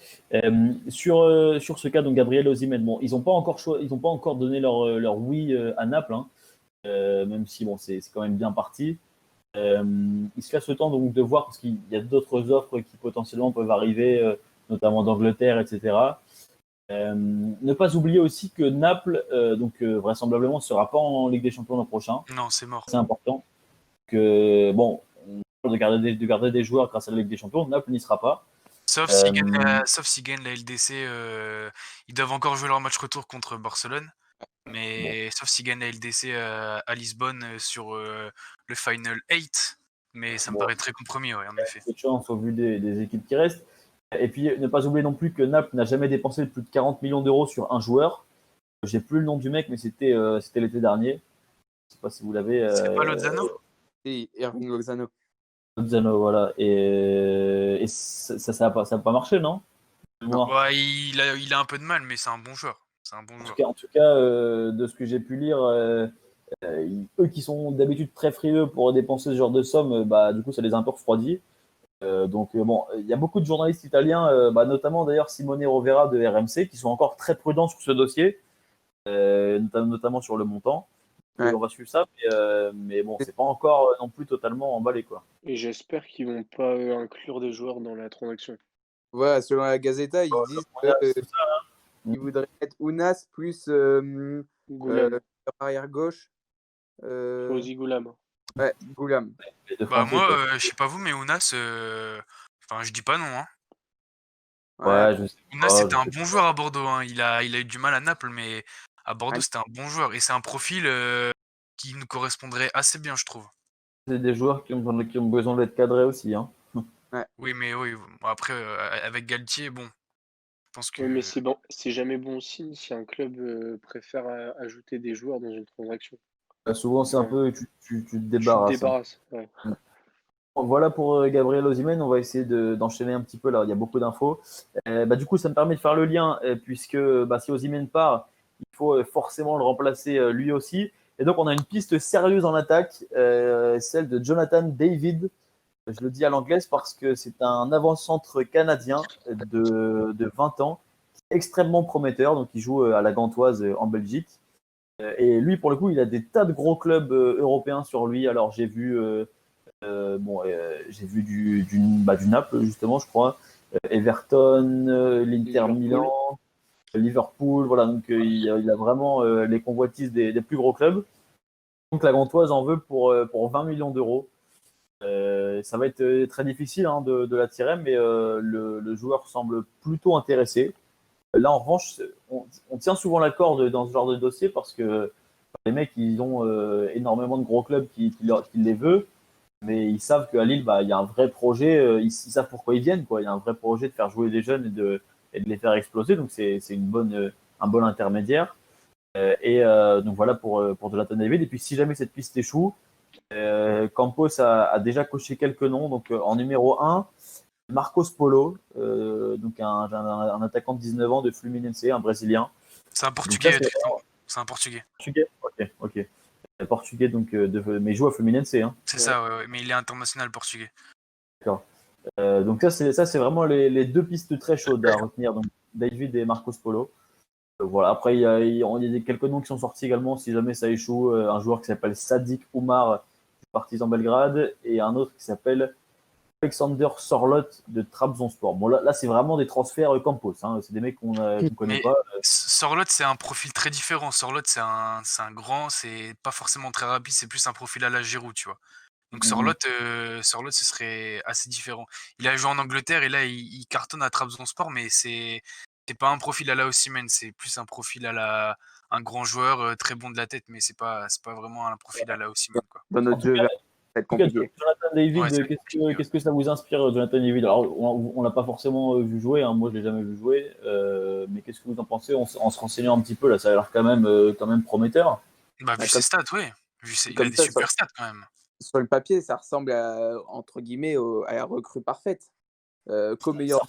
Sur ce cas, donc Gabriel Osimhen, bon, ils n'ont pas encore donné leur oui à Naples, hein, même si bon, c'est quand même bien parti. Il se laisse le temps donc de voir parce qu'il y a d'autres offres qui potentiellement peuvent arriver, notamment d'Angleterre, etc. Ne pas oublier aussi que Naples, vraisemblablement, ne sera pas en Ligue des Champions l'an prochain. Non, c'est mort. C'est important. Que, bon, on parle de garder des joueurs grâce à la Ligue des Champions. Naples n'y sera pas. Sauf s'ils gagnent la LDC, ils doivent encore jouer leur match retour contre Barcelone. Mais sauf s'ils gagnent la LDC à Lisbonne sur le Final 8. Mais ça me paraît très compromis, ouais, en effet. Peu de chance au vu des équipes qui restent. Et puis, ne pas oublier non plus que Naples n'a jamais dépensé plus de 40 millions d'euros sur un joueur. J'ai plus le nom du mec, mais c'était l'été dernier. Je ne sais pas si vous l'avez. C'est pas Lozano Et Irving Lozano. Lozano, voilà. Et ça n'a pas marché, non? Ouais, il a un peu de mal, mais c'est un bon joueur. En tout cas, de ce que j'ai pu lire, eux qui sont d'habitude très frileux pour dépenser ce genre de somme, du coup, ça les a un peu refroidis. Il y a beaucoup de journalistes italiens, notamment d'ailleurs Simone Rovera de RMC, qui sont encore très prudents sur ce dossier, notamment sur le montant. Ouais. On va suivre ça, mais bon, c'est pas encore non plus totalement emballé, quoi. Et j'espère qu'ils vont pas inclure des joueurs dans la transaction. Voilà, selon la Gazzetta, ils disent qu'ils voudraient mettre Ounas plus Goulam. arrière gauche. Fawzi Goulam. Ouais, Goulam. Moi, je sais pas vous, mais Ounas, je dis pas non. Hein. Ouais, je sais Ounas, pas, c'était un bon joueur à Bordeaux. Hein. Il a eu du mal à Naples, mais à Bordeaux, c'était un bon joueur. Et c'est un profil qui nous correspondrait assez bien, je trouve. C'est des joueurs qui ont besoin d'être cadrés aussi. Hein. Oui, mais oui. Après, avec Galtier, bon. Je pense que. Oui, mais c'est jamais bon signe si un club préfère ajouter des joueurs dans une transaction. Souvent, c'est un peu, tu te Tu te débarrasses. débarrasses. Ouais. Voilà pour Gabriel Osimhen. On va essayer d'enchaîner un petit peu là. Il y a beaucoup d'infos. Du coup, ça me permet de faire le lien puisque si Osimhen part, il faut forcément le remplacer lui aussi. Et donc, on a une piste sérieuse en attaque, celle de Jonathan David. Je le dis à l'anglaise parce que c'est un avant-centre canadien de 20 ans, extrêmement prometteur. Donc, il joue à la Gantoise en Belgique. Et lui, pour le coup, il a des tas de gros clubs européens sur lui. Alors, j'ai vu du Naples, justement, je crois. Everton, l'Inter Milan, Liverpool. Voilà, donc il a vraiment les convoitises des plus gros clubs. Donc, la Gantoise en veut pour 20 millions d'euros. Ça va être très difficile de l'attirer, mais le joueur semble plutôt intéressé. Là, en revanche, on tient souvent la corde dans ce genre de dossier parce que les mecs, ils ont énormément de gros clubs qui les veulent, mais ils savent qu'à Lille, il y a un vrai projet. Ils savent pourquoi ils viennent, quoi. Il y a un vrai projet de faire jouer des jeunes et de les faire exploser. Donc, c'est un bon intermédiaire. Donc, voilà pour Jonathan David. Et puis, si jamais cette piste échoue, Campos a déjà coché quelques noms. Donc, en numéro 1, Marcos Polo, donc un attaquant de 19 ans de Fluminense, un Brésilien. C'est un Portugais, c'est un Portugais. Portugais, ok. Portugais, donc, mais il joue à Fluminense. Hein. C'est ça, ouais, mais il est international portugais. D'accord. Donc ça, c'est vraiment les deux pistes très chaudes à retenir, donc David et Marcos Polo. Voilà. Après, il y a quelques noms qui sont sortis également, si jamais ça échoue. Un joueur qui s'appelle Sadik Oumar du Partizan Belgrade et un autre qui s'appelle Alexander Sorlot de Trabzonspor. Bon, là c'est vraiment des transferts Campos. Hein. C'est des mecs qu'on ne connaît pas. Sorlot, c'est un profil très différent. Sorlot, c'est un grand, c'est pas forcément très rapide, c'est plus un profil à la Giroud, tu vois. Donc Sorlot, ce serait assez différent. Il a joué en Angleterre et là, il cartonne à Trabzonspor, mais c'est pas un profil à la Osimhen, c'est plus un profil à un grand joueur très bon de la tête, mais c'est pas vraiment un profil à la Osimhen, quoi. Dans notre jeu, ça va être compliqué. Jonathan David, qu'est-ce que ça vous inspire, Jonathan David? Alors, on l'a pas forcément vu jouer, hein. Moi je l'ai jamais vu jouer, mais qu'est-ce que vous en pensez en se renseignant un petit peu là? Ça a l'air quand même prometteur. Vu ses stats, oui. Il a des super stats quand même. Sur le papier, ça ressemble entre guillemets à la recrue parfaite. Co-meilleur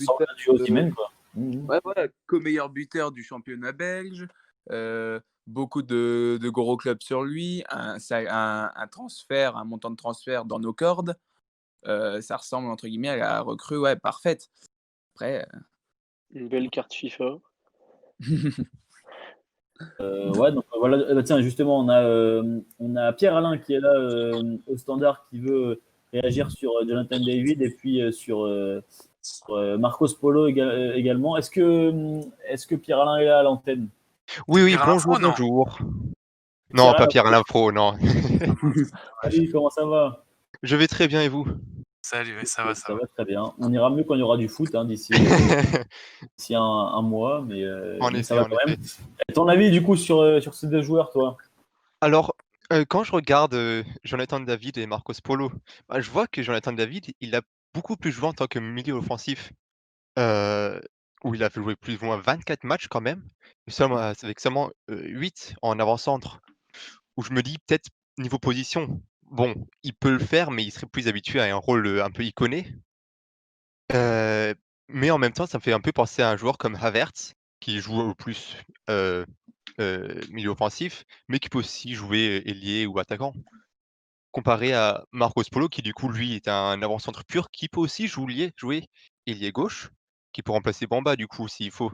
buteur du championnat belge. Beaucoup de gros clubs sur lui, un transfert, un montant de transfert dans nos cordes. Ça ressemble entre guillemets à la recrue parfaite. Après, une belle carte FIFA. Donc voilà, tiens, justement, on a Pierre Alain qui est là au standard qui veut réagir sur Jonathan David et puis sur Marcos Polo également. Est-ce que Pierre-Alain est là à l'antenne? Oui, Pierre Alain bonjour, Pro, non? bonjour. Non, pas Pierre Alain Pro, non. Salut, comment ça va? Je vais très bien et vous? Salut, ouais, ça va, ça Ça va. va très bien. On ira mieux quand il y aura du foot d'ici un mois, En mais ça effet, va en quand effet. même. Ton avis du coup sur ces deux joueurs, toi? Alors, quand je regarde Jonathan David et Marcos Polo, bah, je vois que Jonathan David, il a beaucoup plus joué en tant que milieu offensif, euh, où il a fait jouer plus ou moins 24 matchs quand même, avec seulement 8 en avant-centre, où je me dis peut-être niveau position, bon, il peut le faire, mais il serait plus habitué à un rôle un peu iconé. Heu, mais en même temps, ça me fait un peu penser à un joueur comme Havertz, qui joue au plus, heu milieu offensif, mais qui peut aussi jouer ailier ou attaquant. Comparé à Marcos Polo qui du coup, lui, est un avant-centre pur, qui peut aussi jouer ailier gauche, qui peut remplacer Bamba du coup, s'il faut.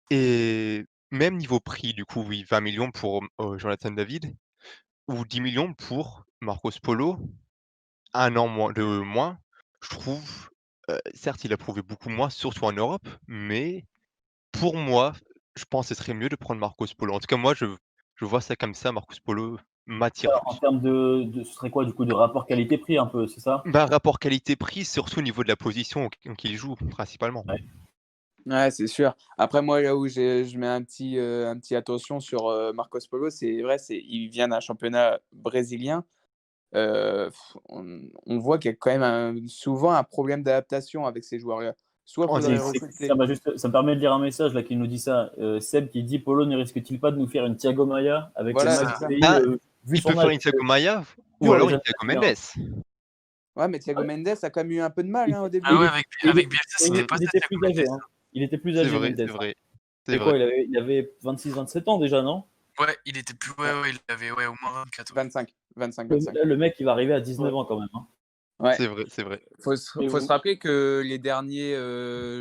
Et même niveau prix, du coup, oui, 20 millions pour, Jonathan David ou 10 millions pour Marcos Polo, 1 an moins, je trouve, certes, il a prouvé beaucoup moins, surtout en Europe, mais pour moi, je pense que ce serait mieux de prendre Marcos Polo. En tout cas, moi, je vois ça comme ça, Marcos Polo m'attire En plus. termes ce serait quoi du coup de rapport qualité-prix un peu, c'est ça? Bah, rapport qualité-prix, surtout au niveau de la position qu'il joue principalement. Ouais. Ouais, c'est sûr. Après, moi, là où je mets un petit attention sur Marcos Polo, c'est vrai, il vient d'un championnat brésilien. On voit qu'il y a quand même souvent un problème d'adaptation avec ces joueurs-là. Soit En faudrait effet. recruter. Ça me permet de lire un message là qui nous dit ça. Seb qui dit Polo ne risque-t-il pas de nous faire une Thiago Maia avec le Voilà, match c'est du ça. pays Ah, vu il peut son faire âge? une Thiago Maia ou Dur, alors les une jeunes Thiago hein. Mendes. Ouais, mais Thiago Mendes a quand même eu un peu de mal Il, au début. Ah il ouais, est- il avec est- Bielsa, il c'était est- pas il ça, était Thiago plus âgé, Mendes. hein. Il était plus C'est âgé, vrai, Mendes, c'est hein. vrai, c'est C'est quoi? vrai. Il avait 26-27 ans déjà, non? Ouais, il était plus. Ouais, Ouais, ouais, il avait ouais, au moins 24. Ouais. 25, 25, Le, 25. là, le mec, il va arriver à 19 Ouais. ans quand même, hein. Ouais. C'est vrai, c'est vrai. Faut Et se vous? rappeler que les derniers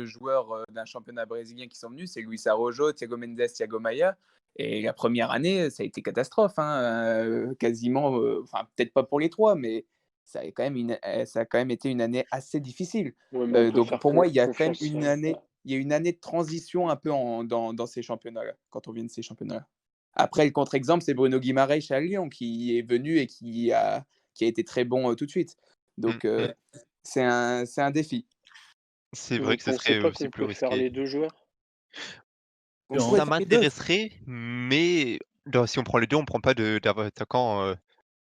joueurs d'un championnat brésilien qui sont venus, c'est Luis Araujo, Thiago Mendes, Thiago Maia. Et la première année, ça a été catastrophe, hein, quasiment, enfin peut-être pas pour les trois, mais ça a quand même été une année assez difficile. Ouais, mais on peut Donc faire pour moi, il y a quand même confiance. il y a une année de transition un peu dans ces championnats-là, quand on vient de ces championnats-là. Après, le contre-exemple, c'est Bruno Guimaraes à Lyon qui est venu et qui a été très bon tout de suite. Mmh, Donc mmh. c'est un défi. C'est Et vrai vous que ce pensez serait pas aussi qu'on plus peut faire risqué. les deux joueurs? On Sûr, hein. pourrait Ça faire les deux. m'intéresserait, mais si on prend les 2, on prend pas d'attaquant,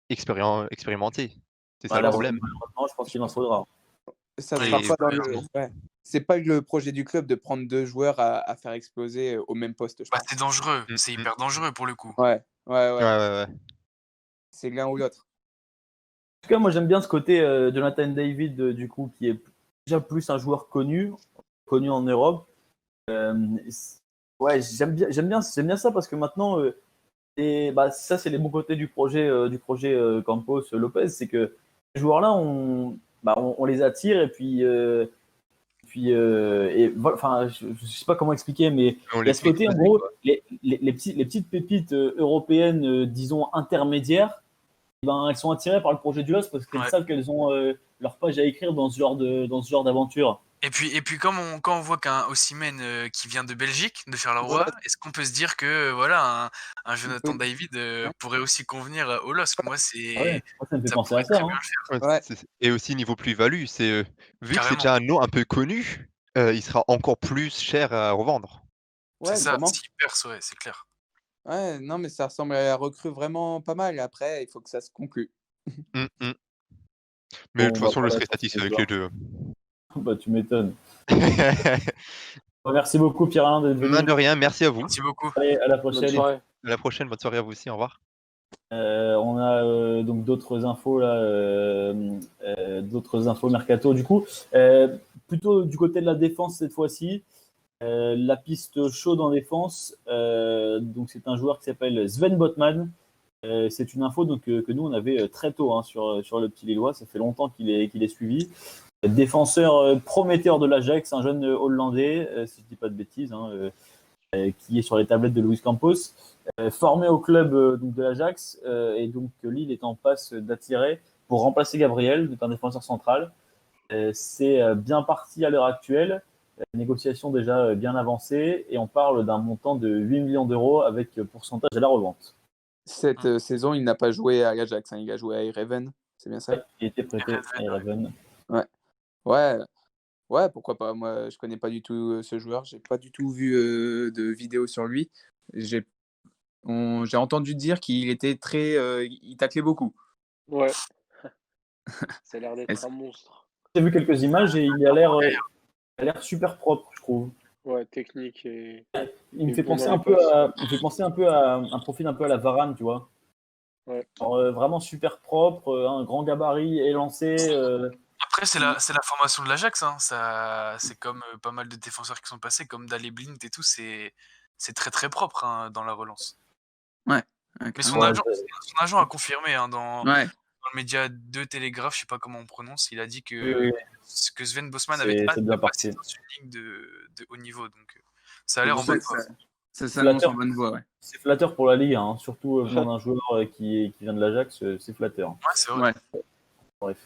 expérimenté. C'est ça le Voilà, problème. malheureusement, je pense Je qu'il en pense faudra. ça Ouais, il sera en Et pas faut dans le. clairement. Ouais. C'est pas le projet du club de prendre deux joueurs à faire exploser au même poste, je Bah, pense. c'est dangereux. mmh C'est mh. hyper dangereux pour le coup. Ouais, ouais, Ouais, ouais. ouais, ouais. C'est l'un ou l'autre. En tout cas, moi, j'aime bien ce côté Jonathan David, du coup, qui est déjà plus un joueur connu en Europe. Euh, ouais, j'aime bien ça parce que maintenant, et bah, ça, c'est les bons côtés du projet Campos Lopez, c'est que ces joueurs-là, on les attire et enfin, je sais pas comment expliquer, mais On il y a les ce fait côté, en exploser, gros, quoi. les petites pépites européennes, disons intermédiaires, ben, elles sont attirées par le projet du LOS parce qu'elles Ouais. savent qu'elles ont leur page à écrire dans ce genre d'aventure. Et puis quand on voit qu'un Osimhen qui vient de Belgique, de Voilà, Charleroi, est-ce qu'on peut se dire que voilà un il Jonathan peut. David Ouais, pourrait aussi convenir au LOSC? Moi, Ah ouais, moi, ça me fait ça penser à pourrait ça, très bien hein. le faire, Ouais, ouais, et aussi niveau plus-value, vu que c'est carrément. déjà un nom un peu connu, il sera encore plus cher à revendre. C'est ouais, ça, vraiment. s'il perce, ouais, c'est clair. Ouais, non, mais ça ressemble à la recrue vraiment pas mal. Après, il faut que ça se conclue. Mmh mh. Mais de Bon, toute bah façon, je voilà serais pour ces satisfait avec les joueurs. 2. Bah, tu m'étonnes. Merci beaucoup, Pierre-Alain, d'être Non, de venu. rien, merci à vous. Merci beaucoup. Allez, à la Bonne prochaine. soirée. À la prochaine, bonne soirée à vous aussi, au revoir. On a donc d'autres infos là, d'autres infos mercato. Du coup, plutôt du côté de la défense cette fois-ci. La piste chaude en défense, donc c'est un joueur qui s'appelle Sven Botman. C'est une info donc, que nous on avait très tôt hein, sur le petit Lillois. Ça fait longtemps qu'il est suivi. Défenseur prometteur de l'Ajax, un jeune Hollandais, si je ne dis pas de bêtises, hein, qui est sur les tablettes de Luis Campos, formé au club donc de l'Ajax, et donc Lille est en passe d'attirer pour remplacer Gabriel, donc un défenseur central. C'est bien parti à l'heure actuelle. Négociation déjà bien avancée et on parle d'un montant de 8 millions d'euros avec pourcentage à la revente. Cette saison, il n'a pas joué à l'Ajax, hein, il a joué à Ereven, c'est bien ça? Il était prêté à Ereven. Ouais, ouais, pourquoi pas. Moi, je connais pas du tout ce joueur. J'ai pas du tout vu de vidéo sur lui. J'ai entendu dire qu'il était il taclait beaucoup. Ouais, ça a l'air d'être Est-ce- un monstre. J'ai vu quelques images et il a l'air super propre, je trouve. Ouais, technique et Il me Et fait bon penser dans un les peu passes. à, il me fait penser un peu à un profil un peu à la Varane, tu vois. Ouais. Alors, vraiment super propre, un grand gabarit élancé. Après, c'est la formation de l'Ajax. Hein. C'est comme pas mal de défenseurs qui sont passés, comme Daley Blind et tout. C'est très très propre hein, dans la relance. Ouais. Mais Ouais, son agent a confirmé hein, dans Ouais. le média de Télégraphe, je sais pas comment on prononce, il a dit oui, oui, que Sven Bosman avait hâte c'est de bien passer parti. dans une ligue de haut niveau. Donc ça a C'est l'air pour en ça bonne que voie. ça s'annonce Flatteur. en bonne voie, ouais. C'est flatteur pour la Ligue, hein, surtout venant d'un joueur qui vient de l'Ajax, c'est flatteur. Ouais, c'est vrai. Ouais. Bref.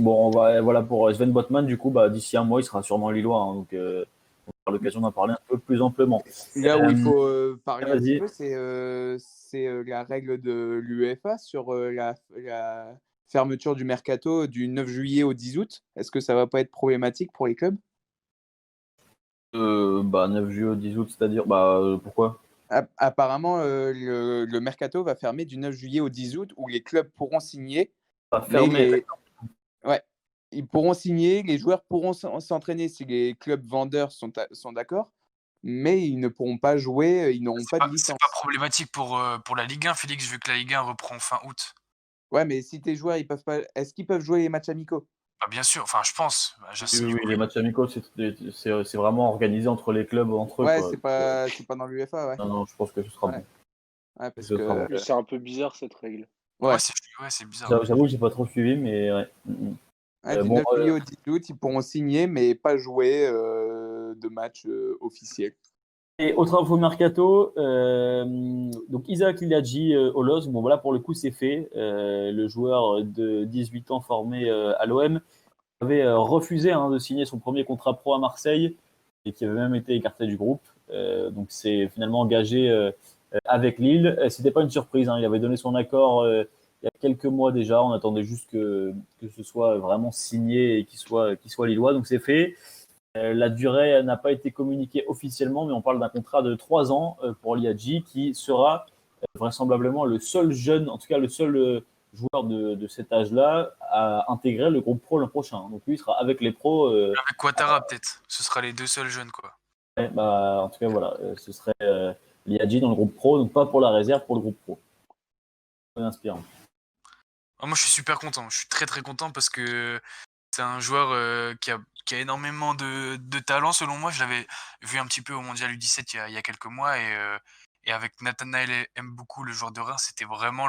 Bon, voilà pour Sven Botman, du coup, d'ici un mois, il sera sûrement lillois, hein, donc on aura l'occasion d'en parler un peu plus amplement. Là où il faut parler un vas-y. petit peu, c'est la règle de l'UEFA sur la fermeture du mercato du 9 juillet au 10 août. Est-ce que ça va pas être problématique pour les clubs? 9 juillet au 10 août, c'est-à-dire, pourquoi? Apparemment, le mercato va fermer du 9 juillet au 10 août où les clubs pourront signer. Pas Mais fermé. ouais, ils pourront signer, les joueurs pourront s'entraîner si les clubs vendeurs sont d'accord, mais ils ne pourront pas jouer, ils n'auront pas de C'est licence. pas problématique pour la Ligue 1, Félix, vu que la Ligue 1 reprend fin août. Ouais, mais si tes joueurs, ils peuvent pas, est-ce qu'ils peuvent jouer les matchs amicaux? Bien sûr, enfin je pense. Oui, les matchs amicaux, c'est vraiment organisé entre les clubs, entre eux. Ouais, Quoi. c'est pas dans l'UEFA, ouais. Non, je pense que ce sera Ouais. bon. Ouais, parce Ce sera bon. que Mais c'est un peu bizarre cette règle. ouais. C'est bizarre. J'avoue que j'ai pas trop suivi, mais ouais. Du 9 juillet au 10 août, ils pourront signer, mais pas jouer de match officiel. Et autre info mercato, donc Isaac Liliadji au LOSC, bon voilà pour le coup c'est fait. Le joueur de 18 ans formé à l'OM avait refusé de signer son premier contrat pro à Marseille et qui avait même été écarté du groupe. Donc c'est finalement engagé avec Lille. C'était pas une surprise, il avait donné son accord il y a quelques mois déjà. On attendait juste que ce soit vraiment signé et qu'il soit lillois. Donc c'est fait. La durée n'a pas été communiquée officiellement, mais on parle d'un contrat de 3 ans pour Liadji qui sera vraisemblablement le seul jeune, en tout cas le seul joueur de cet âge-là à intégrer le groupe pro l'an prochain. Donc lui, il sera avec les pros. Avec Ouattara peut-être. Ce sera les deux seuls jeunes quoi. En tout cas, voilà, ce serait Liadji dans le groupe pro, donc pas pour la réserve, pour le groupe pro. C'est inspirant. Moi je suis super content. Je suis très très content parce que c'est un joueur qui a énormément de talent selon moi. Je l'avais vu un petit peu au Mondial U17 il y a quelques mois et avec Nathanaël Mboukou, le joueur de Reims, c'était vraiment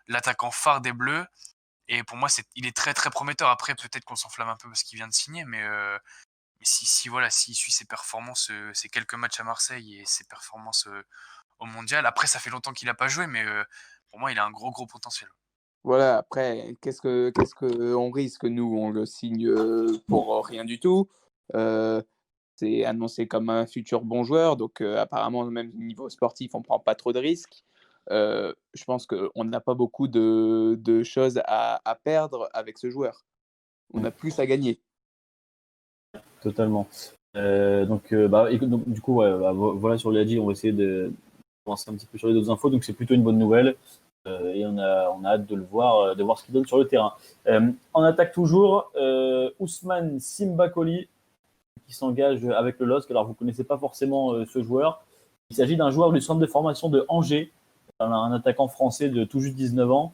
l'attaquant phare des Bleus. Et pour moi, il est très très prometteur. Après, peut-être qu'on s'enflamme un peu parce qu'il vient de signer, mais s'il suit ses performances, ses quelques matchs à Marseille et ses performances au Mondial. Après, ça fait longtemps qu'il n'a pas joué, mais pour moi, il a un gros potentiel. Voilà, après, qu'est-ce que on risque, nous? On le signe pour rien du tout. C'est annoncé comme un futur bon joueur, donc apparemment, même niveau sportif, on prend pas trop de risques. Je pense qu'on n'a pas beaucoup de choses à perdre avec ce joueur. On a plus à gagner. Totalement. Donc, du coup, voilà sur Liadji, on va essayer de commencer un petit peu sur les autres infos. Donc, c'est plutôt une bonne nouvelle. Et on a hâte de le voir, de voir ce qu'il donne sur le terrain. En attaque toujours, Ousmane Simbakoli qui s'engage avec le LOSC. Alors vous ne connaissez pas forcément ce joueur. Il s'agit d'un joueur du centre de formation de Angers, un attaquant français de tout juste 19 ans.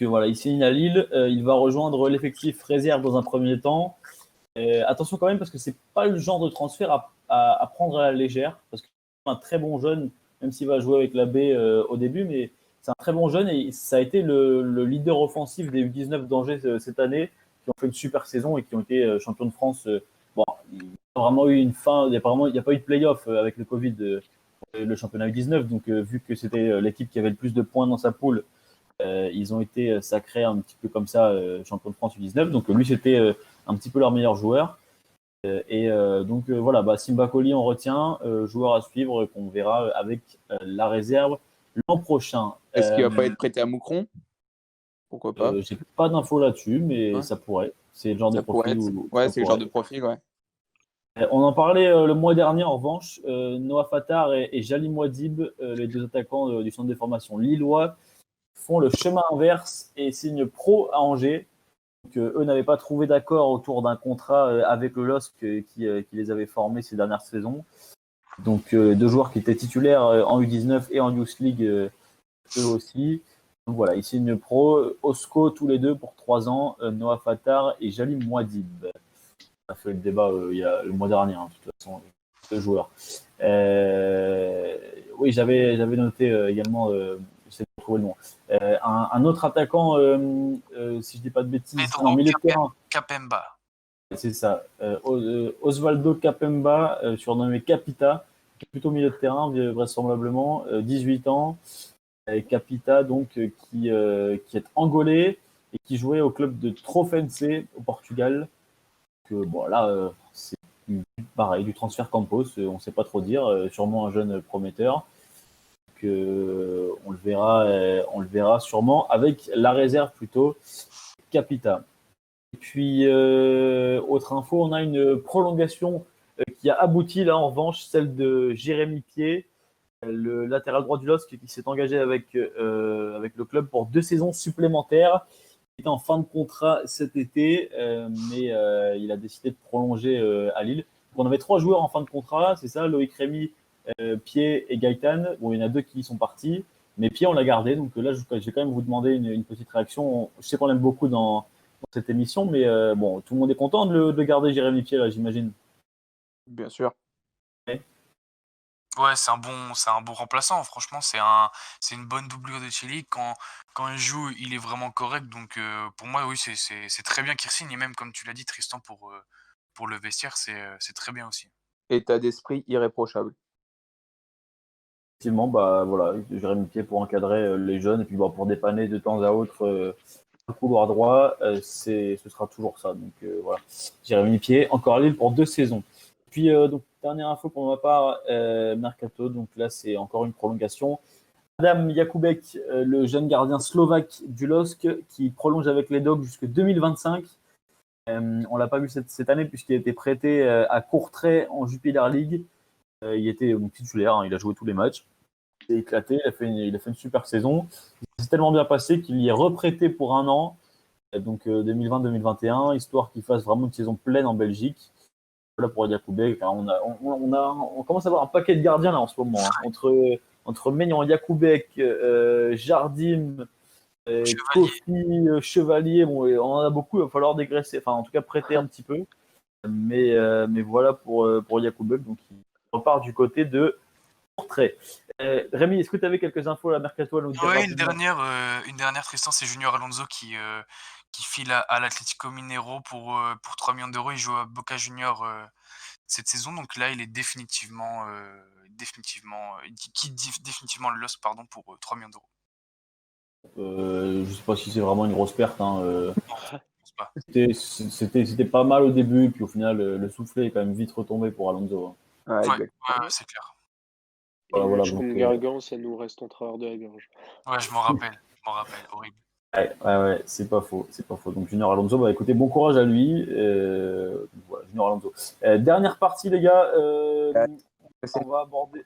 Voilà, il signe à Lille. Il va rejoindre l'effectif réserve dans un premier temps. Attention quand même parce que c'est pas le genre de transfert à prendre à la légère parce que c'est un très bon jeune, même s'il va jouer avec la B au début, mais c'est un très bon jeune et ça a été le leader offensif des U19 d'Angers cette année, qui ont fait une super saison et qui ont été champions de France. Il n'y a vraiment eu une fin, il n'y a pas eu de play-off avec le Covid, le championnat U19, donc vu que c'était l'équipe qui avait le plus de points dans sa poule, Ils ont été sacrés un petit peu comme ça, champion de France U19. Donc lui, c'était un petit peu leur meilleur joueur. Donc voilà, Simba Koli, on retient, joueur à suivre qu'on verra avec la réserve l'an prochain. Est-ce qu'il va pas être prêté à Moucron? Pourquoi pas? J'ai pas d'infos là-dessus, mais Ouais. ça pourrait. C'est le genre de Ça pourrait profil être. où Ouais, ça c'est le genre pourrait. de profil, ouais. On en parlait le mois dernier, en revanche, Noah Fatar et Jali Mouadib, les deux attaquants du centre de formation lillois, font le chemin inverse et signent pro à Angers. Donc, eux n'avaient pas trouvé d'accord autour d'un contrat avec le LOSC qui les avait formés ces dernières saisons. Donc deux joueurs qui étaient titulaires en U19 et en Youth League eux aussi. Donc voilà, ils signent pro, Osco tous les deux pour 3 ans, Noah Fatar et Jali Mouadib. On a fait le débat il y a le mois dernier, de toute façon, deux joueurs. Oui, j'avais noté également, j'essaie de trouver le nom. Un autre attaquant, si je dis pas de bêtises, Pedro milieu de terrain. Capemba. C'est ça. Osvaldo Capemba, surnommé Capita, qui est plutôt milieu de terrain, vraisemblablement, 18 ans. Capita, donc, qui est angolais et qui jouait au club de Trofense au Portugal. Bon, là, c'est pareil, du transfert Campos, on ne sait pas trop dire, sûrement un jeune prometteur. Donc, on le verra sûrement avec la réserve plutôt, Capita. Et puis, autre info, on a une prolongation qui a abouti là en revanche, celle de Jérémy Pied, le latéral droit du LOSC qui s'est engagé avec le club pour 2 saisons supplémentaires. Il était en fin de contrat cet été, mais il a décidé de prolonger à Lille. Donc, on avait 3 joueurs en fin de contrat, c'est ça, Loïc Rémy, Pied et Gaëtan. Bon, il y en a 2 qui sont partis, mais Pied, on l'a gardé. Donc là, je vais quand même vous demander une petite réaction. Je sais qu'on l'aime beaucoup dans cette émission, mais bon, tout le monde est content de garder Jérémy Pied, là, j'imagine. Bien sûr. Ouais, c'est un bon remplaçant. Franchement, c'est une bonne doublure de Chili. Quand il joue, il est vraiment correct. Donc, pour moi, oui, c'est très bien qu'il signe. Et même, comme tu l'as dit, Tristan, pour le vestiaire, c'est très bien aussi. État d'esprit irréprochable. Effectivement, voilà, Jérémy Pied pour encadrer les jeunes et puis pour dépanner de temps à autre le couloir droit, ce sera toujours ça. Donc voilà, Jérémy Pied, encore à Lille pour 2 saisons. Puis donc dernière info pour ma part, Mercato. Donc là, c'est encore une prolongation. Adam Jakubek, le jeune gardien slovaque du LOSC, qui prolonge avec les Dogs jusqu'en 2025. On l'a pas vu cette année puisqu'il a été prêté à Courtrai en Jupiler League. Il était titulaire, il a joué tous les matchs. Il a éclaté, il a fait une super saison. C'est tellement bien passé qu'il y est reprêté pour 1 an, donc 2020-2021, histoire qu'il fasse vraiment une saison pleine en Belgique. Voilà pour Jakubek. On commence à avoir un paquet de gardiens là en ce moment. Entre Maignan, Jakubek, Jardim, Kofi, Chevalier, bon, on en a beaucoup, il va falloir dégraisser, enfin en tout cas prêter un petit peu. Mais voilà pour Jakubek, donc il repart du côté de Portrait. Rémi, est-ce que tu avais quelques infos à Mercato à nous dire? Ouais, une dernière, Tristan, c'est Junior Alonso qui file à l'Atlético Mineiro pour 3 millions d'euros. Il joue à Boca Junior cette saison, donc là, il est définitivement il quitte définitivement le LOSC, pardon, pour 3 millions d'euros. Je sais pas si c'est vraiment une grosse perte. Je pense pas. C'était pas mal au début, puis au final, le soufflet est quand même vite retombé pour Alonso. Ouais, Ouais, exactement. c'est clair. Voilà, Je donc, comme Gargan, ça nous reste en travers de la gorge. Ouais, je m'en rappelle, horrible. ouais, c'est pas faux. Donc Junior Alonso, écoutez, bon courage à lui. Voilà, Junior Alonso. Dernière partie, les gars. On va aborder.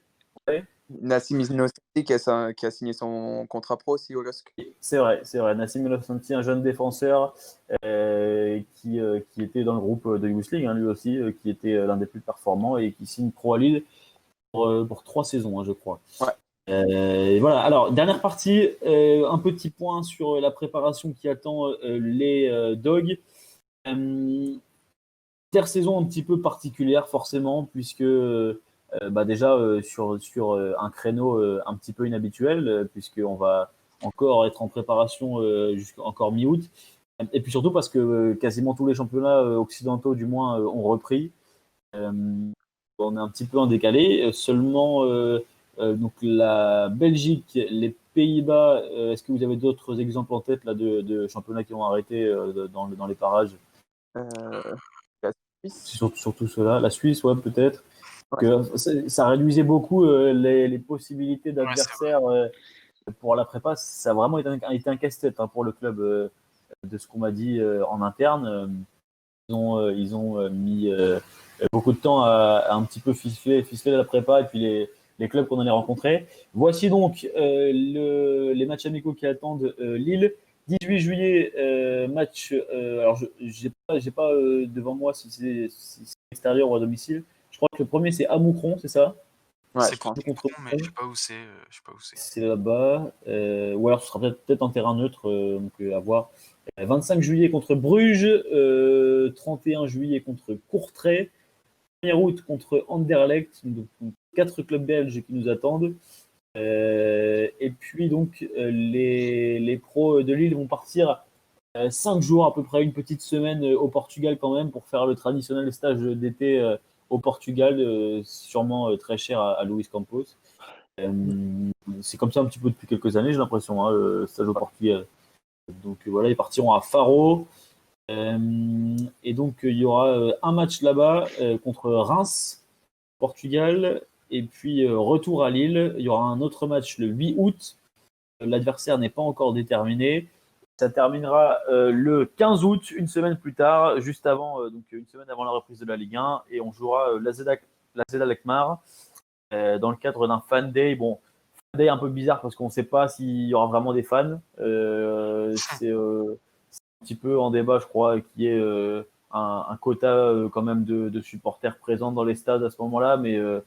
Ouais. Nassim Innocenti qui a signé son contrat pro aussi au LOSC. C'est vrai. Nassim Innocenti, un jeune défenseur qui était dans le groupe de Youth League, lui aussi, qui était l'un des plus performants et qui signe pro à Lille pour 3 saisons, je crois. Ouais. Et voilà. Alors, dernière partie, un petit point sur la préparation qui attend les Dogs. Intersaison un petit peu particulière, forcément, puisque déjà sur un créneau un petit peu inhabituel, puisqu'on va encore être en préparation encore mi-août. Et puis surtout parce que quasiment tous les championnats occidentaux, du moins, ont repris. On est un petit peu en décalé. Seulement, donc la Belgique, les Pays-Bas, est-ce que vous avez d'autres exemples en tête là, de championnats qui ont arrêté dans les parages? Euh, la Suisse. Surtout ceux-là. La Suisse, ouais, peut-être. Ouais. Que ça réduisait beaucoup les possibilités Ouais, c'est vrai. d'adversaires pour la prépa. Ça a vraiment été un casse-tête pour le club, de ce qu'on m'a dit en interne. Ils ont mis beaucoup de temps à un petit peu ficeler la prépa et puis les clubs qu'on allait rencontrer. Voici donc les matchs amicaux qui attendent Lille. 18 juillet, match. Alors, j'ai pas devant moi si c'est extérieur ou à domicile. Je crois que le premier, c'est à Moucron, c'est ça? Ouais, C'est je crois. contre Moucron, mais je sais pas où c'est. C'est là-bas. Ou alors, ce sera peut-être en terrain neutre, donc à voir. 25 juillet contre Bruges, 31 juillet contre Courtrai, 1er août contre Anderlecht, donc 4 clubs belges qui nous attendent. Et puis donc les pros de Lille vont partir 5 jours à peu près, une petite semaine au Portugal quand même pour faire le traditionnel stage d'été au Portugal, sûrement très cher à Luis Campos. C'est comme ça un petit peu depuis quelques années, j'ai l'impression, le stage au Portugal. Donc voilà, ils partiront à Faro. Et donc il y aura un match là-bas contre Reims, Portugal. Et puis retour à Lille. Il y aura un autre match le 8 août. L'adversaire n'est pas encore déterminé. Ça terminera le 15 août, une semaine plus tard, juste avant, donc une semaine avant la reprise de la Ligue 1. Et on jouera l'AZ Alkmaar dans le cadre d'un fan day. Bon, fan day un peu bizarre parce qu'on ne sait pas s'il y aura vraiment des fans. C'est un petit peu en débat, je crois, qu'il y ait un quota quand même de supporters présents dans les stades à ce moment-là. Mais pour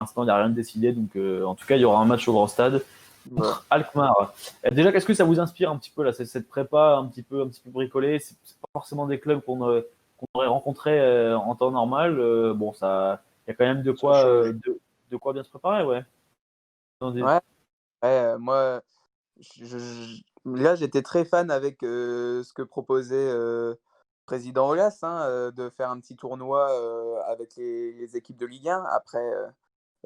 l'instant, il n'y a rien de décidé. Donc, en tout cas, il y aura un match au Grand Stade. Alkmaar. Déjà, qu'est-ce que ça vous inspire un petit peu là, cette prépa un petit peu bricolée? C'est pas forcément des clubs qu'on aurait rencontrés en temps normal. Bon, ça, il y a quand même de quoi bien se préparer, ouais. Ouais, moi, là, j'étais très fan avec ce que proposait président Aulas, de faire un petit tournoi avec les équipes de Ligue 1. Après,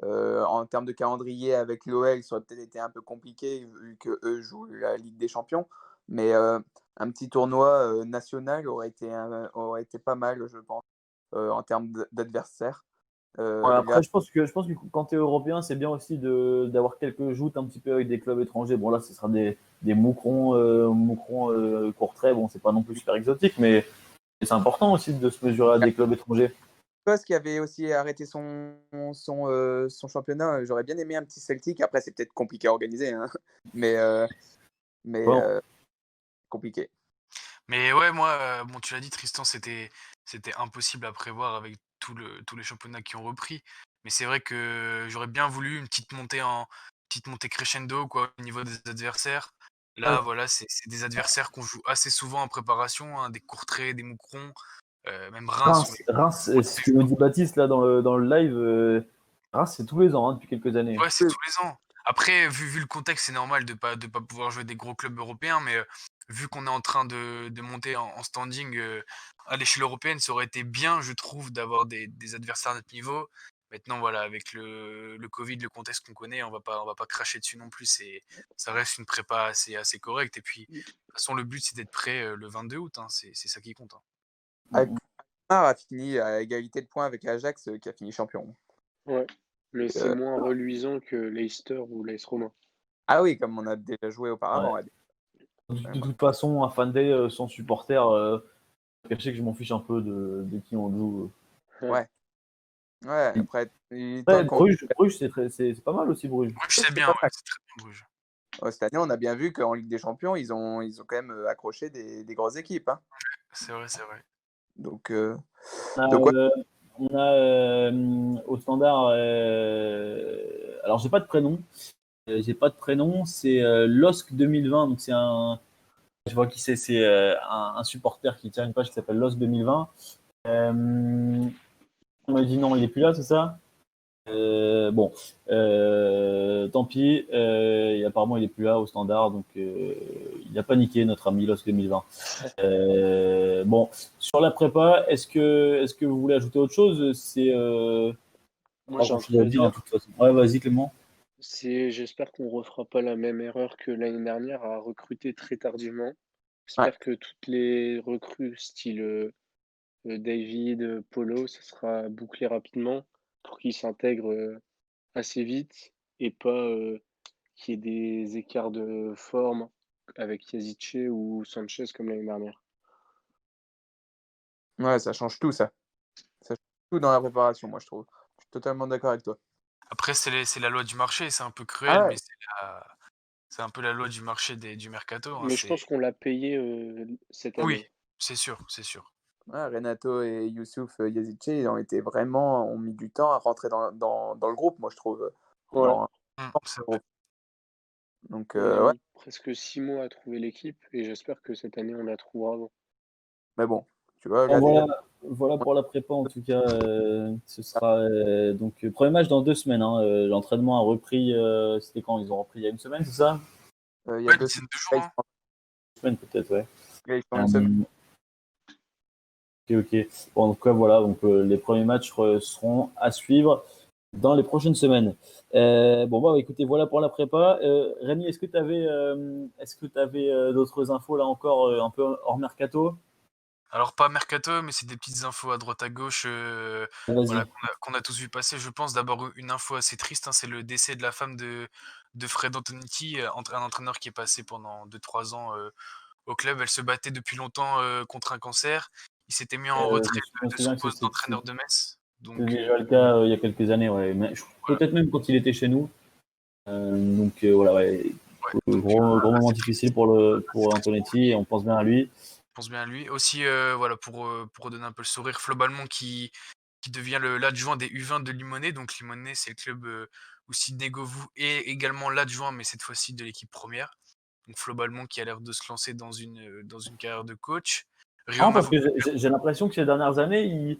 en termes de calendrier avec l'OL, ça aurait peut-être été un peu compliqué vu qu'eux jouent la Ligue des Champions. Mais un petit tournoi national aurait été pas mal, je pense, en termes d'adversaires. Après, je pense que quand tu es européen, c'est bien aussi d'avoir quelques joutes un petit peu avec des clubs étrangers. Bon, là, ce sera des Moucron, Courtrai. Bon, c'est pas non plus super exotique, mais c'est important aussi de se mesurer à des clubs étrangers. Qui avait aussi arrêté son championnat. J'aurais bien aimé un petit Celtic. Après, c'est peut-être compliqué à organiser, mais compliqué. Mais ouais, moi, bon, tu l'as dit, Tristan, c'était impossible à prévoir avec tous les championnats qui ont repris. Mais c'est vrai que j'aurais bien voulu une petite montée crescendo quoi, au niveau des adversaires. Là, voilà, c'est des adversaires qu'on joue assez souvent en préparation, des Courtrai, des Moucron, même Reims. Reims, ce que nous dit Baptiste là dans le live, Reims, c'est tous les ans depuis quelques années. Ouais, c'est tous les ans. Après, vu le contexte, c'est normal de pas pouvoir jouer des gros clubs européens, mais vu qu'on est en train de monter en standing à l'échelle européenne, ça aurait été bien, je trouve, d'avoir des adversaires à notre niveau. Maintenant, voilà, avec le Covid, le contexte qu'on connaît, on va pas cracher dessus non plus. Ça reste une prépa assez correcte. Et puis, de toute façon, le but, c'est d'être prêt le 22 août. C'est ça qui compte. Alkmaar a fini à égalité de points avec l'Ajax qui a fini champion. Ouais, mais c'est moins reluisant que Leicester ou l'AS Roma. Ah oui, comme on a déjà joué auparavant. Ouais. De toute façon, un fan day sans supporter, caché que je m'en fiche un peu de qui on joue. Ouais, après. Bruges, c'est pas mal aussi, Bruges. Bruges, c'est bien, c'est très bien, Bruges. Cette année, on a bien vu qu'en Ligue des Champions, ils ont quand même accroché des grosses équipes. C'est vrai. Donc, on a au standard. Alors, j'ai pas de prénom. C'est LOSC 2020. Donc, je vois qui c'est. C'est un supporter qui tient une page qui s'appelle LOSC 2020. On m'a dit non, il n'est plus là, c'est ça? Bon, tant pis. Apparemment, il n'est plus là au standard, donc il a paniqué, notre ami LOSC 2020. Bon, sur la prépa, est-ce que vous voulez ajouter autre chose? Moi, j'ai un truc à dire. De toute façon. Ouais, vas-y, Clément. J'espère qu'on refera pas la même erreur que l'année dernière à recruter très tardivement. Ouais. J'espère que toutes les recrues style David, Polo, ça sera bouclé rapidement pour qu'ils s'intègrent assez vite et pas qu'il y ait des écarts de forme avec Yazice ou Sanchez comme l'année dernière. Ouais, ça change tout, ça. Ça change tout dans la préparation, moi, je trouve. Je suis totalement d'accord avec toi. Après, c'est la loi du marché, c'est un peu Ah cruel, mais ouais. c'est un peu la loi du marché du mercato, hein, Mais je pense qu'on l'a payé cette Oui, année. c'est sûr, c'est sûr. Ouais, Renato et Youssouf Yazice, ils ont mis du temps à rentrer dans le groupe, moi, je trouve. Ouais, Dans, C'est le vrai. groupe. Donc, on a ouais, mis presque 6 mois à trouver l'équipe et j'espère que cette année on la trouvera avant. mais bon, tu vois, Bon, là, déjà. voilà pour la prépa en tout cas. Ce sera donc premier match dans 2 semaines. Hein. L'entraînement a repris. C'était quand ils ont repris il y a une semaine, c'est ça? Il y a Ouais, une 2 dizaine semaines, de là, jours, hein. 2 semaines peut-être, ouais. ils font une semaine. Euh, ok. Bon, en tout cas, voilà. Donc les premiers matchs seront à suivre dans les prochaines semaines. Bon, bah écoutez, voilà pour la prépa. Rémi, est-ce que tu avais d'autres infos là encore un peu hors mercato? Alors pas mercato, mais c'est des petites infos à droite à gauche, voilà, Vas-y. qu'on a tous vu passer. Je pense d'abord une info assez triste, hein, c'est le décès de la femme de Fred Antonetti, un entraîneur qui est passé pendant 2-3 ans au club. Elle se battait depuis longtemps contre un cancer. Il s'était mis en retrait Je me de son souviens que poste d'entraîneur de Metz. c'était Donc, déjà le cas il y a quelques années, ouais. voilà. Peut-être même quand il était chez nous. Donc voilà, ouais. Ouais, donc, Gros moment assez difficile triste. Assez pour triste pour Antonetti lui. et on pense bien à lui. Je pense bien à lui. Aussi, voilà, pour redonner un peu le sourire, Flo Balmont qui devient l'adjoint des U20 de Limonest. Donc Limonest, c'est le club où Sidney Govou est également l'adjoint, mais cette fois-ci de l'équipe première. Donc Flo Balmont qui a l'air de se lancer dans une carrière de coach. Rio Non, parce Mavou. que j'ai l'impression que ces dernières années,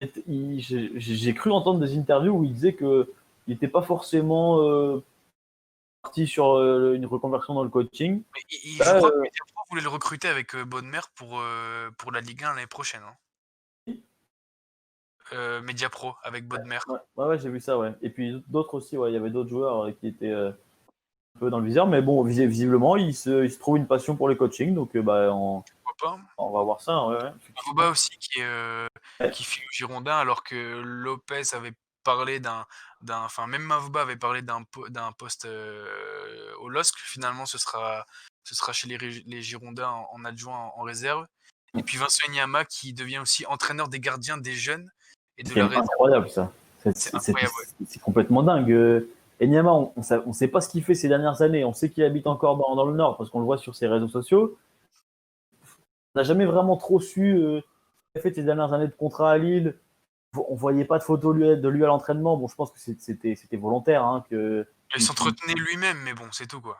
j'ai cru entendre des interviews où il disait que il n'était pas forcément parti sur une reconversion dans le coaching. Je Là, crois que Mediapro voulait le recruter avec Bodmer pour la Ligue 1 l'année prochaine, hein. Mediapro avec Bodmer. ouais, j'ai vu ça, ouais. Et puis d'autres aussi, ouais. Il y avait d'autres joueurs qui étaient un peu dans le viseur, mais bon, visiblement, il se trouve une passion pour le coaching, donc bah, Pourquoi pas? on va voir ça, ouais, ouais, Mavouba effectivement. aussi Ouais. qui file au Girondin alors que Lopez avait parlé enfin même Mavouba avait parlé d'un poste au LOSC. Finalement, ce sera chez les Girondins en adjoint en réserve. Et puis Vincent Enyama qui devient aussi entraîneur des gardiens des jeunes et C'est de quand la même réserve. incroyable, ça. C'est incroyable, ouais. C'est complètement dingue. Enyama, on sait pas ce qu'il fait ces dernières années. On sait qu'il habite encore dans le Nord parce qu'on le voit sur ses réseaux sociaux. On n'a jamais vraiment trop su ce qu'il a fait ces dernières années de contrat à Lille. On voyait pas de photos de lui à l'entraînement. Bon, je pense que c'était volontaire. Hein, Il s'entretenait lui-même, mais bon, c'est tout, quoi.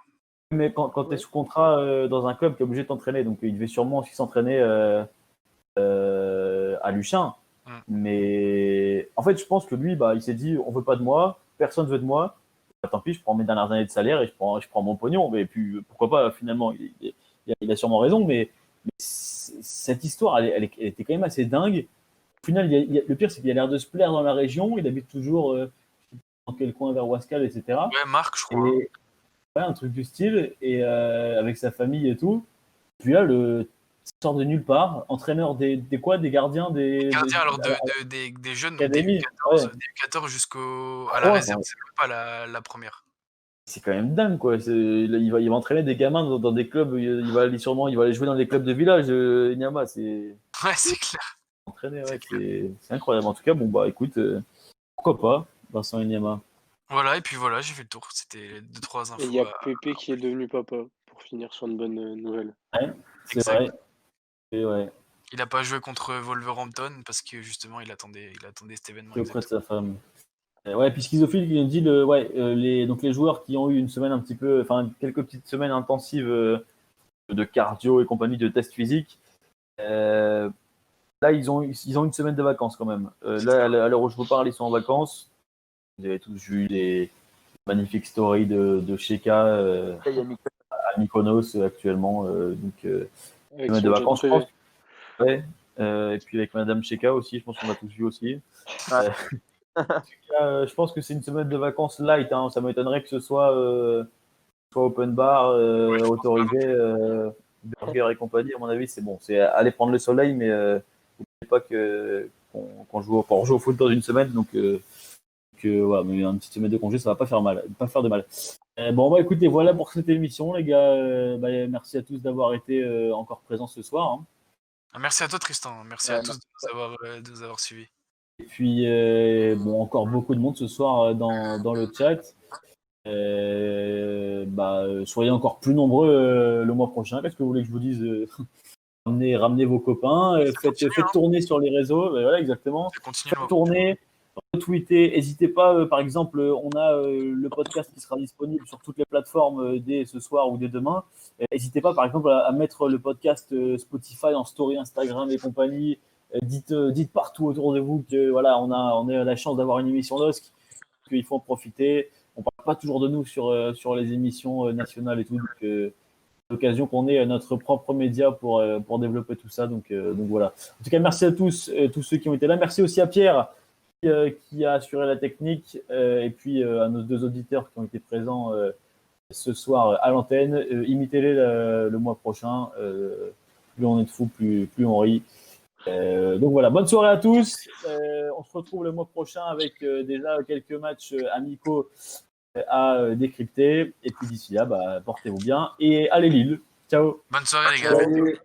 mais quand tu es Ouais. sous contrat dans un club, tu es obligé de t'entraîner. Donc, il devait sûrement aussi s'entraîner à Luchin. Mm. Mais en fait, je pense que lui, bah, il s'est dit on veut pas de moi, personne veut de moi. Bah, tant pis, je prends mes dernières années de salaire et je prends mon pognon. Mais puis, pourquoi pas, finalement, il a sûrement raison. Mais cette histoire, elle était quand même assez dingue. Au final, le pire, c'est qu'il a l'air de se plaire dans la région. Il habite toujours dans quel coin vers Ouascal, etc. Ouais, Marc, je crois, hein. Et ouais, un truc du style, et avec sa famille et tout. Puis là, le sort de nulle part, entraîneur des quoi, des gardiens Gardien alors à des jeunes, donc des l'académie. U14, Ouais. des U14 à la Trois, réserve, enfin, c'est même pas la première. c'est quand même dingue, quoi. Il va entraîner des gamins dans des clubs. Il va aller jouer dans des clubs de village. Nyama, c'est Ouais, c'est clair. entraîné, C'est ouais, clair. c'est incroyable. En tout cas, bon bah écoute, pourquoi pas, Vincent Nyama. Voilà, et puis voilà, j'ai fait le tour. C'était 2-3 Et il infos y a à Pépé qui est devenu papa pour finir sur une bonne nouvelle. Ouais, c'est exact. vrai. Et ouais, Il a pas joué contre Wolverhampton parce que justement il attendait cet événement c'est auprès de exactement. sa femme. Ouais, puis Schizophile, il dit donc les joueurs qui ont eu une semaine un petit peu, enfin quelques petites semaines intensives de cardio et compagnie de tests physiques. Là, ils ont une semaine de vacances quand même. Là, à l'heure où je vous parle, ils sont en vacances. Vous avez tous vu les magnifiques stories de Sheka Il y a Nicolas. à Mykonos actuellement. Donc, Avec semaine de son jet vacances, je pense. privé. Ouais. Et puis avec Madame Sheka aussi, je pense qu'on l'a tous vu aussi. Ouais. Je pense que c'est une semaine de vacances light. Hein. Ça m'étonnerait que ce soit open bar, autorisé, burger et compagnie. À mon avis, c'est bon. C'est aller prendre le soleil, mais n'oubliez pas qu'on joue au foot dans une semaine. Donc, voilà, mais une petite semaine de congé, ça va pas faire mal, pas faire de mal. Bon, bah écoutez, voilà pour cette émission, les gars. Merci à tous d'avoir été encore présents ce soir. Hein. Merci à toi, Tristan. Merci à tous de nous avoir suivis. Et puis, encore beaucoup de monde ce soir dans le chat. Soyez encore plus nombreux le mois prochain. Qu'est-ce que vous voulez que je vous dise ramenez vos copains, faites tourner sur les réseaux. Voilà, exactement. Faites tourner, retweeter. N'hésitez pas, par exemple, on a le podcast qui sera disponible sur toutes les plateformes dès ce soir ou dès demain. N'hésitez pas, par exemple, à mettre le podcast Spotify en story, Instagram et compagnie. Dites partout autour de vous que voilà, on a la chance d'avoir une émission LOSC, qu'il faut en profiter. On parle pas toujours de nous sur les émissions nationales et tout, donc l'occasion qu'on ait notre propre média pour développer tout ça. Donc voilà. En tout cas, merci à tous ceux qui ont été là. Merci aussi à Pierre qui a assuré la technique et puis à nos 2 auditeurs qui ont été présents ce soir à l'antenne. Imitez-les le mois prochain. Plus on est de fous, plus on rit. Donc voilà, bonne soirée à tous. On se retrouve le mois prochain avec déjà quelques matchs amicaux à décrypter. Et puis d'ici là, portez-vous bien et allez Lille. Ciao. Bonne soirée les gars. Salut.